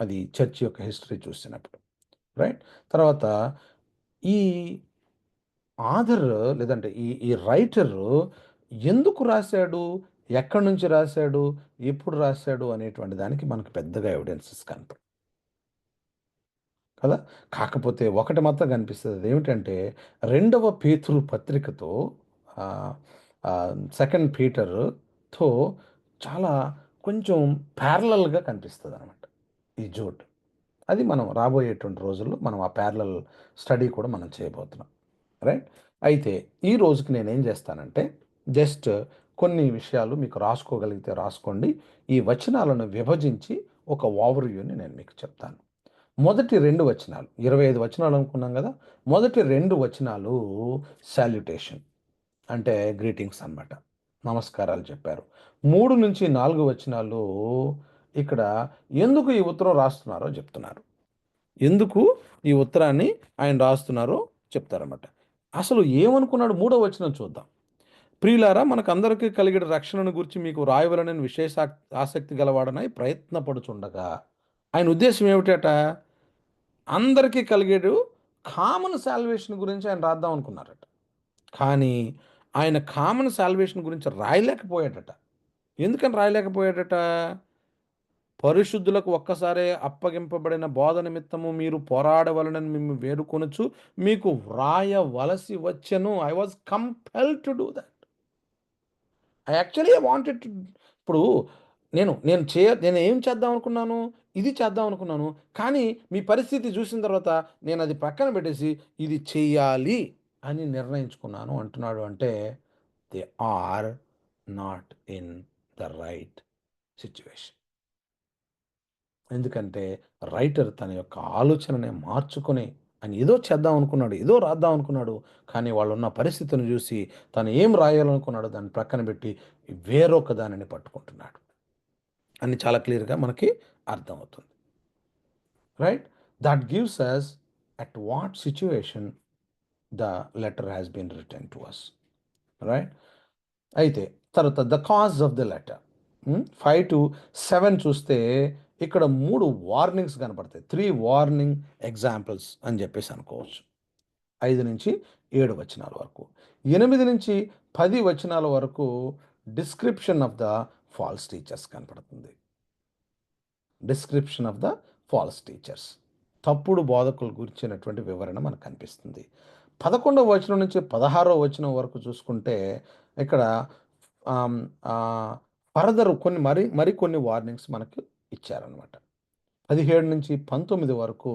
అది చర్చ్ యొక్క హిస్టరీ చూసినప్పుడు. రైట్. తర్వాత ఈ ఆథర్ లేదంటే ఈ రైటరు ఎందుకు రాశాడు, ఎక్కడి నుంచి రాశాడు, ఎప్పుడు రాశాడు అనేటువంటి దానికి మనకు పెద్దగా ఎవిడెన్సెస్ కనపడవు కదా. కాకపోతే ఒకటి మాత్రం కనిపిస్తుంది. అదేమిటంటే 2వ పేతురు పత్రికతో 2 పీటర్తో చాలా కొంచెం ప్యారలల్గా కనిపిస్తుంది అనమాట ఈ జూడ్. అది మనం రాబోయేటువంటి రోజుల్లో మనం ఆ ప్యారలల్ స్టడీ కూడా మనం చేయబోతున్నాం. రైట్. అయితే ఈ రోజుకి నేనేం చేస్తానంటే జస్ట్ కొన్ని విషయాలు మీకు రాసుకోగలిగితే రాసుకోండి. ఈ వచనాలను విభజించి ఒక ఓవర్వ్యూని నేను మీకు చెప్తాను. మొదటి 2 వచనాలు, 25 వచనాలు అనుకున్నాం కదా. మొదటి 2 వచనాలు సాల్యుటేషన్ అంటే గ్రీటింగ్స్ అన్నమాట, నమస్కారాలు చెప్పారు. 3-4 వచనాలు ఇక్కడ ఎందుకు ఈ ఉత్తరం రాస్తున్నారో చెప్తున్నారు. ఎందుకు ఈ ఉత్తరాన్ని ఆయన రాస్తున్నారో చెప్తారన్నమాట. అసలు ఏమనుకున్నాడు 3వ వచనం చూద్దాం. ప్రియులారా, మనకందరికీ కలిగిన రక్షణను గురించి మీకు రాయవలనని విశేష ఆసక్తి గలవాడనై ప్రయత్నపడుచుండగా, ఆయన ఉద్దేశం ఏమిటట? అందరికీ కలిగేడు కామన్ సాల్వేషన్ గురించి ఆయన రాద్దాం అనుకున్నారట. కానీ ఆయన కామన్ సాల్వేషన్ గురించి రాయలేకపోయాడట. ఎందుకని రాయలేకపోయాడట? పరిశుద్ధులకు ఒక్కసారే అప్పగింపబడిన బోధ నిమిత్తము మీరు పోరాడవలనని మేము వేడుకొనుచు మీకు వ్రాయవలసి వచ్చెను. I was compelled to do that. I actually wanted to. ఇప్పుడు నేను ఏం చేద్దాం అనుకున్నాను, ఇది చేద్దాం అనుకున్నాను. కానీ మీ పరిస్థితి చూసిన తర్వాత నేను అది పక్కన పెట్టేసి ఇది చెయ్యాలి అని నిర్ణయించుకున్నాను అంటున్నాడు. అంటే they are not in the right situation. ఎందుకంటే రైటర్ తన యొక్క ఆలోచనని మార్చుకొని ఆయన ఏదో చేద్దాం అనుకున్నాడు, ఏదో రాద్దాం అనుకున్నాడు. కానీ వాళ్ళు ఉన్న పరిస్థితిని చూసి తను ఏం రాయాలనుకున్నాడో దాన్ని ప్రక్కన పెట్టి వేరొక దానిని పట్టుకుంటున్నాడు అని చాలా క్లియర్గా మనకి అర్థమవుతుంది. Right. That gives us at what situation the letter has been return to us. Right. అయితే తర్వాత the cause of the letter 5-7 చూస్తే ఇక్కడ 3 వార్నింగ్స్ కనపడతాయి. 3 వార్నింగ్ ఎగ్జాంపుల్స్ అని చెప్పేసి అనుకోవచ్చు. 5-7 వచనాల వరకు, 8-10 వచనాల వరకు description of the false teachers కనపడుతుంది. Description of the false teachers, తప్పుడు బోధకుల గురించినటువంటి వివరణ మనకు కనిపిస్తుంది. 11వ వచనం నుంచి 16వ వచనం వరకు చూసుకుంటే ఇక్కడ ఫర్దర్ మరికొన్ని వార్నింగ్స్ మనకు ఇచ్చారనమాట. 17-19 వరకు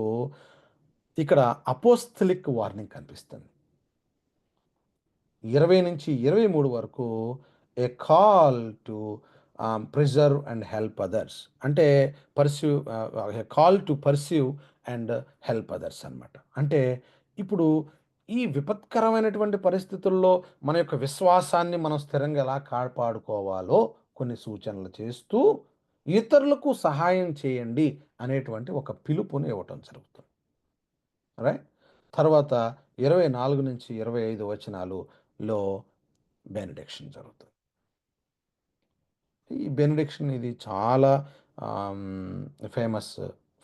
ఇక్కడ అపోస్తలిక్ వార్నింగ్ కనిపిస్తుంది. 20-23 వరకు a call to preserve and help others, అంటే call to perceive and help others అనమాట. అంటే ఇప్పుడు ఈ విపత్కరమైనటువంటి పరిస్థితుల్లో మన యొక్క విశ్వాసాన్ని మనం స్థిరంగా ఎలా కాపాడుకోవాలో కొన్ని సూచనలు చేస్తూ ఇతరులకు సహాయం చేయండి అనేటువంటి ఒక పిలుపుని ఇవ్వటం జరుగుతుంది. రైట్. తర్వాత 24-25 వచనాలలో బెనడిక్షన్ జరుగుతుంది. ఈ బెనడిక్షన్ ఇది చాలా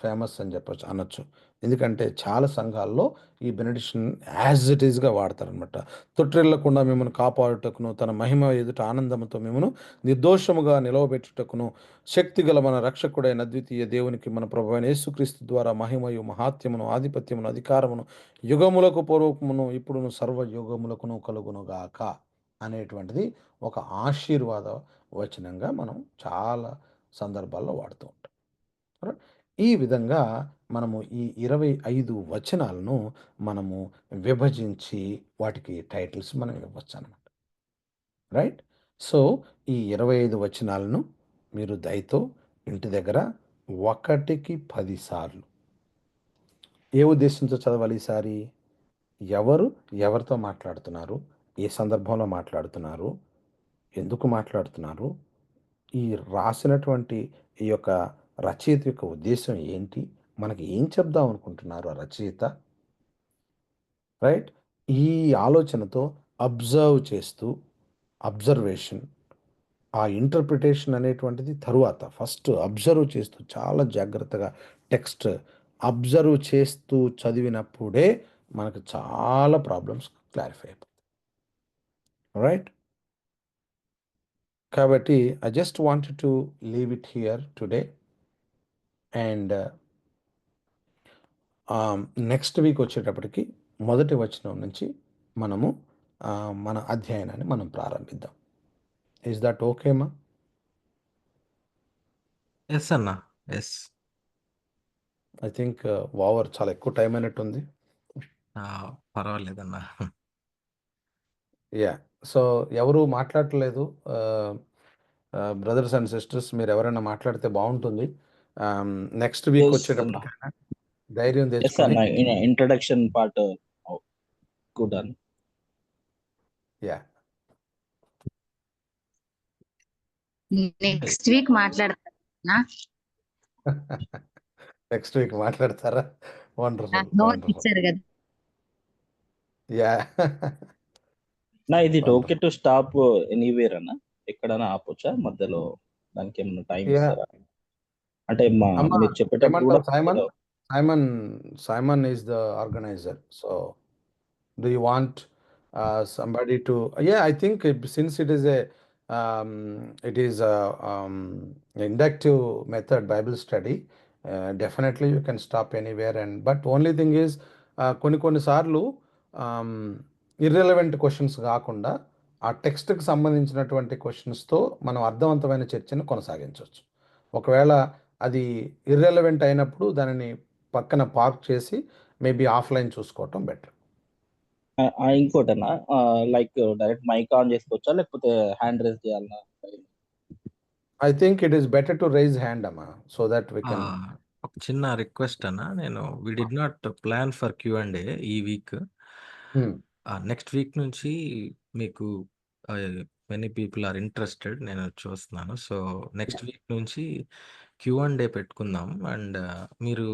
ఫేమస్ అని అనొచ్చు. ఎందుకంటే చాలా సంఘాల్లో ఈ బెనడిక్షన్ యాజ్ ఇట్ ఈస్గా వాడతారనమాట. తొట్టిల్లకుండా మిమ్మల్ని కాపాడుటకును, తన మహిమ ఎదుట ఆనందంతో మిమ్మను నిర్దోషముగా నిలవబెట్టుటకును, శక్తి గల మన రక్షకుడైన అద్వితీయ దేవునికి మన ప్రభువైన యేసుక్రీస్తు ద్వారా మహిమయు మహాత్యమును ఆధిపత్యమును అధికారమును యుగములకు పూర్వకమును ఇప్పుడును సర్వ యుగములకును కలుగునుగాక అనేటువంటిది ఒక ఆశీర్వాద వచనంగా మనం చాలా సందర్భాల్లో వాడుతూ ఉంటాం. Alright? ఈ విధంగా మనము ఈ 25 వచనాలను మనము విభజించి వాటికి టైటిల్స్ మనం ఇవ్వచ్చు అనమాట. రైట్? సో ఈ 25 వచనాలను మీరు దయతో ఇంటి దగ్గర 1కి 10 సార్లు ఏ ఉద్దేశంతో చదవాలి ఈసారి? ఎవరితో మాట్లాడుతున్నారు, ఏ సందర్భంలో మాట్లాడుతున్నారు, ఎందుకు మాట్లాడుతున్నారు, ఈ రాసినటువంటి ఈ యొక్క రచయిత యొక్క ఉద్దేశం ఏంటి, మనకి ఏం చెప్దాం అనుకుంటున్నారు ఆ రచయిత, రైట్? ఈ ఆలోచనతో అబ్జర్వ్ చేస్తూ అబ్జర్వేషన్, ఆ ఇంటర్ప్రిటేషన్ అనేటువంటిది తరువాత ఫస్ట్ అబ్జర్వ్ చేస్తూ చాలా జాగ్రత్తగా టెక్స్ట్ అబ్జర్వ్ చేస్తూ చదివినప్పుడే మనకు చాలా ప్రాబ్లమ్స్ క్లారిఫై అయిపోతాయి. రైట్? కాబట్టి I just wanted to leave it here today and next week వచ్చేటప్పటికి మొదటి వచనం నుంచి మనము మన అధ్యయనాన్ని మనం ప్రారంభిద్దాం. ఈజ్ దట్ ఓకే మా? ఎస్ అన్న, ఎస్. ఐ థింక్ ఓవర్ చాలా ఎక్కువ టైం అయినట్టుంది. పర్వాలేదన్నా. యా. సో ఎవరు మాట్లాడట్లేదు బ్రదర్స్ అండ్ సిస్టర్స్, మీరు ఎవరైనా మాట్లాడితే బాగుంటుంది. నెక్స్ట్ వీక్ Yes, వచ్చేటప్పటికైనా ధైర్యం yes తెచ్చుకొని అన్న, in introduction part good అన్న. యా నెక్స్ట్ వీక్ మాట్లాడతానా? నెక్స్ట్ వీక్ మాట్లాడతారా? Wonderful note wonderful. ఇచ్చారు కదా. యా నా ఇది ఓకే టు స్టాప్ ఎనీవేర్ అన్న, ఎక్కడైనా ఆపొచ్చా మధ్యలో? దానికి ఏమన్నా టైం యా ఇస్తారా? అంటే అమ్మా మీరు చెప్పేటప్పుడు కూడా ఏమంటావు Simon is the organizer. So do you want somebody to I think since it is inductive method Bible study, definitely you can stop anywhere, but only thing is కొన్ని సార్లు ఇర్రెలవెంట్ క్వశ్చన్స్ కాకుండా ఆ టెక్స్ట్కి సంబంధించినటువంటి క్వశ్చన్స్తో మనం అర్థవంతమైన చర్చను కొనసాగించవచ్చు. ఒకవేళ అది ఇర్రెలవెంట్ అయినప్పుడు దానిని పక్కన పార్క్ చేసి మేబీ ఆఫ్లైన్ చూసుకోవటం బెటర్. ఇంకోటన్నా, లైక్ డైరెక్ట్ మైక్ ఆన్ చేసుకోవచ్చా లేకపోతే హ్యాండ్ రేస్ చేయాలన్నా? I think it is better to raise hand అమ్మా, సో దట్ వి కెన్. ఒక చిన్న రిక్వెస్ట్ అన్న, we did not plan for Q&A ఈ వీక్. నెక్స్ట్ వీక్ నుంచి మీకు మెనీ పీపుల్ ఆర్ ఇంట్రెస్టెడ్, నేను చూస్తున్నాను. సో నెక్స్ట్ వీక్ నుంచి Q&A పెట్టుకుందాం. అండ్ మీరు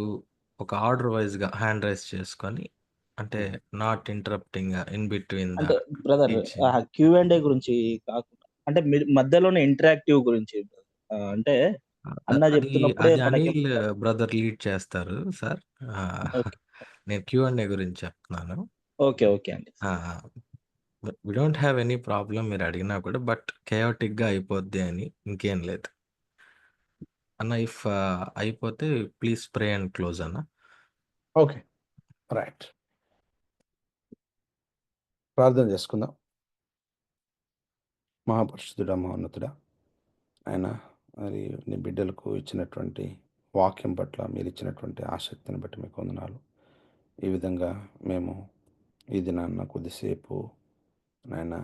ఒక ఆర్డర్ వైజ్గా హ్యాండ్ రైజ్ చేసుకొని, అంటే not interrupting in between the అంటే బ్రదర్ Q&A గురించి కాకుండా, అంటే మధ్యలోనే ఇంటరాక్టివ్ గురించి అంటే అన్న చెప్తున్నప్పుడే అది మనకి అనిల్ బ్రదర్ లీడ్ చేస్తారు సార్. నేను Q&A గురించి చెప్తున్నాను. ఓకే ఓకే అండి. We don't have any problem మీరు అడిగినా కూడా, బట్ గా అయిపోద్ది అని ఇంకేం లేదు అన్న. ఇఫ్ అయిపోతే ప్లీజ్ స్ప్రే అండ్ క్లోజ్ అన్న. ఓకే రైట్, ప్రార్థన చేసుకుందాం. మహాపరిశుద్ధుడా, మహోన్నతుడా, ఆయన మరి నీ బిడ్డలకు ఇచ్చినటువంటి వాక్యం పట్ల మీరు ఇచ్చినటువంటి ఆసక్తిని బట్టి మీకు వందనాలు. ఈ విధంగా మేము ఈ దినాన్న కొద్దిసేపు నాయన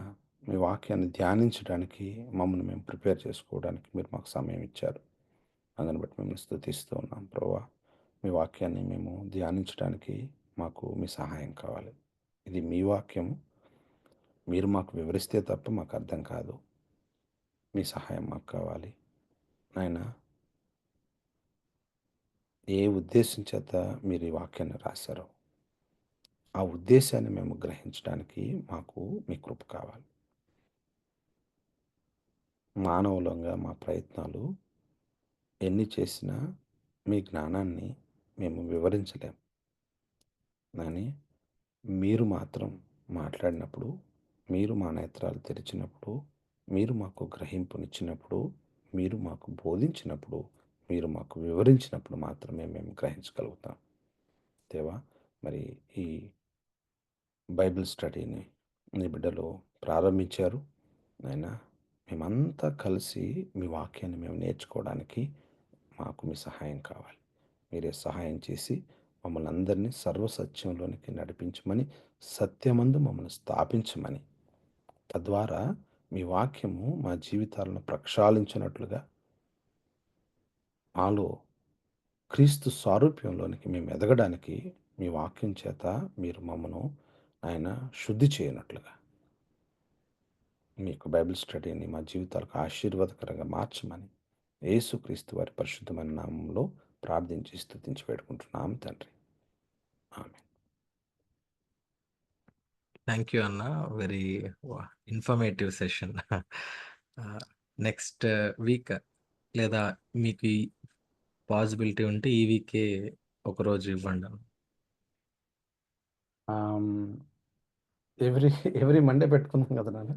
మీ వాక్యాన్ని ధ్యానించడానికి మమ్మల్ని మేము ప్రిపేర్ చేసుకోవడానికి మీరు మాకు సమయం ఇచ్చారు. అందుని బట్టి మేము స్తుతిస్తూ ఉన్నాం ప్రభువా. మీ వాక్యాన్ని మేము ధ్యానించడానికి మాకు మీ సహాయం కావాలి. ఇది మీ వాక్యము, మీరు మాకు వివరిస్తే తప్ప మాకు అర్థం కాదు. మీ సహాయం మాకు కావాలి నాయన. ఏ ఉద్దేశం చేత మీరు ఈ వాక్యాన్ని రాశారో ఆ ఉద్దేశాన్ని మేము గ్రహించడానికి మాకు మీ కృప కావాలి. మానవులంగా మా ప్రయత్నాలు ఎన్ని చేసినా మీ జ్ఞానాన్ని మేము వివరించలేం. కానీ మీరు మాత్రం మాట్లాడినప్పుడు, మీరు మా నేత్రాలు తెరిచినప్పుడు, మీరు మాకు గ్రహింపునిచ్చినప్పుడు, మీరు మాకు బోధించినప్పుడు, మీరు మాకు వివరించినప్పుడు మాత్రమే మేము గ్రహించగలుగుతాం. దేవా, మరి ఈ బైబిల్ స్టడీని మీ బిడ్డలు ప్రారంభించారు. నాయనా, మేమంతా కలిసి మీ వాక్యాన్ని మేము నేర్చుకోవడానికి మాకు మీ సహాయం కావాలి. మీరే సహాయం చేసి మమ్మల్ని అందరినీ సర్వసత్యంలోనికి నడిపించమని, సత్యమందు మమ్మల్ని స్థాపించమని, తద్వారా మీ వాక్యము మా జీవితాలను ప్రక్షాళించినట్లుగా మాలో క్రీస్తు సారూప్యంలోనికి మేము ఎదగడానికి మీ వాక్యం చేత మీరు మమ్మను ఆయన శుద్ధి చేయనట్లుగా మీ యొక్క బైబిల్ స్టడీని మా జీవితాలకు ఆశీర్వాదకరంగా మార్చమని యేసుక్రీస్తు వారి పరిశుద్ధమైన నామంలో ప్రార్థించి స్తుతించి వేడుకుంటున్నాం తండ్రి. ఆమేన్. థ్యాంక్ యూ అన్న. Very informative session. Next week లేదా మీకు పాసిబిలిటీ ఉంటే ఈ వీకే ఒకరోజు ఇవ్వండి అన్న. ఎవ్రీ మండే పెట్టుకుందాం కదా నాన్న.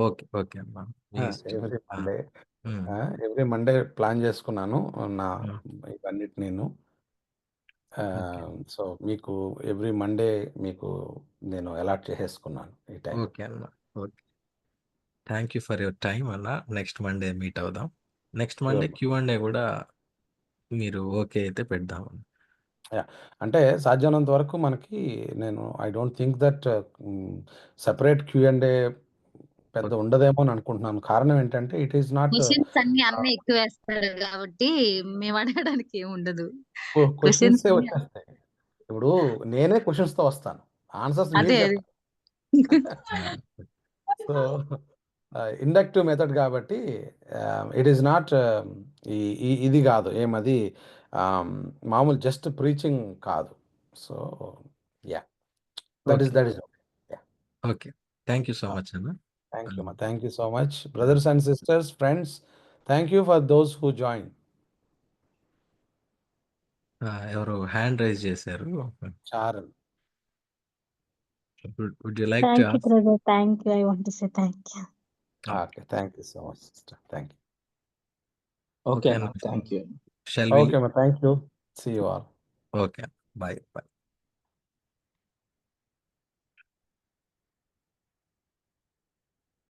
ఓకే ఓకే అన్న, మీ ఇష్టం. ఎవ్రీ మండే ప్లాన్ చేసుకున్నాను నా ఇవన్నిటి నేను. ఓకే సో మీకు ఎవ్రీ మండే మీకు నేను అలాట్ చేసేసుకున్నాను ఈ టైం. ఓకే అన్న. Okay, thank you for your time అన్న. నెక్స్ట్ మండే మీట్ అవుదాం. Next Monday Sure. Q&A కూడా మీరు ఓకే అయితే పెడదాం. అంటే సాధ్యమైనంత వరకు మనకి నేను I don't think that separate Q&A పెద్ద ఉండదేమో అని అనుకుంటున్నాను. కారణం ఏంటంటే ఇట్ ఈస్ నాట్ క్వశ్చన్స్ అన్ని అన్న ఎక్కువ వేస్తాడు కాబట్టి మేము అడగడానికి ఏమి ఉండదు. క్వశ్చన్స్ క్వశ్చన్స్ వచ్చేస్తాయి. ఇప్పుడు నేనే క్వశ్చన్స్తో వస్తాను, ఆన్సర్స్ మీరు అదే చెప్పాలి. సో ఇండక్టివ్ మెథడ్ కాబట్టి ఇట్ ఈస్ నాట్ ఇది కాదు ఏమది మామూలు జస్ట్ ప్రీచింగ్ కాదు. So ya that is okay, thank you so much అన్న. Thank you so much brothers and sisters, friends. Thank you for those who join. ఎవరు hand raise చేశారు? చారల్. Would you like to Thank you, ask? brother. Thank you. I want to say thank you. Okay, thank you so much, sister. Thank you. Okay Okay, అన్న, thank you. Shall we? Okay, thank you. See you all. Okay, bye.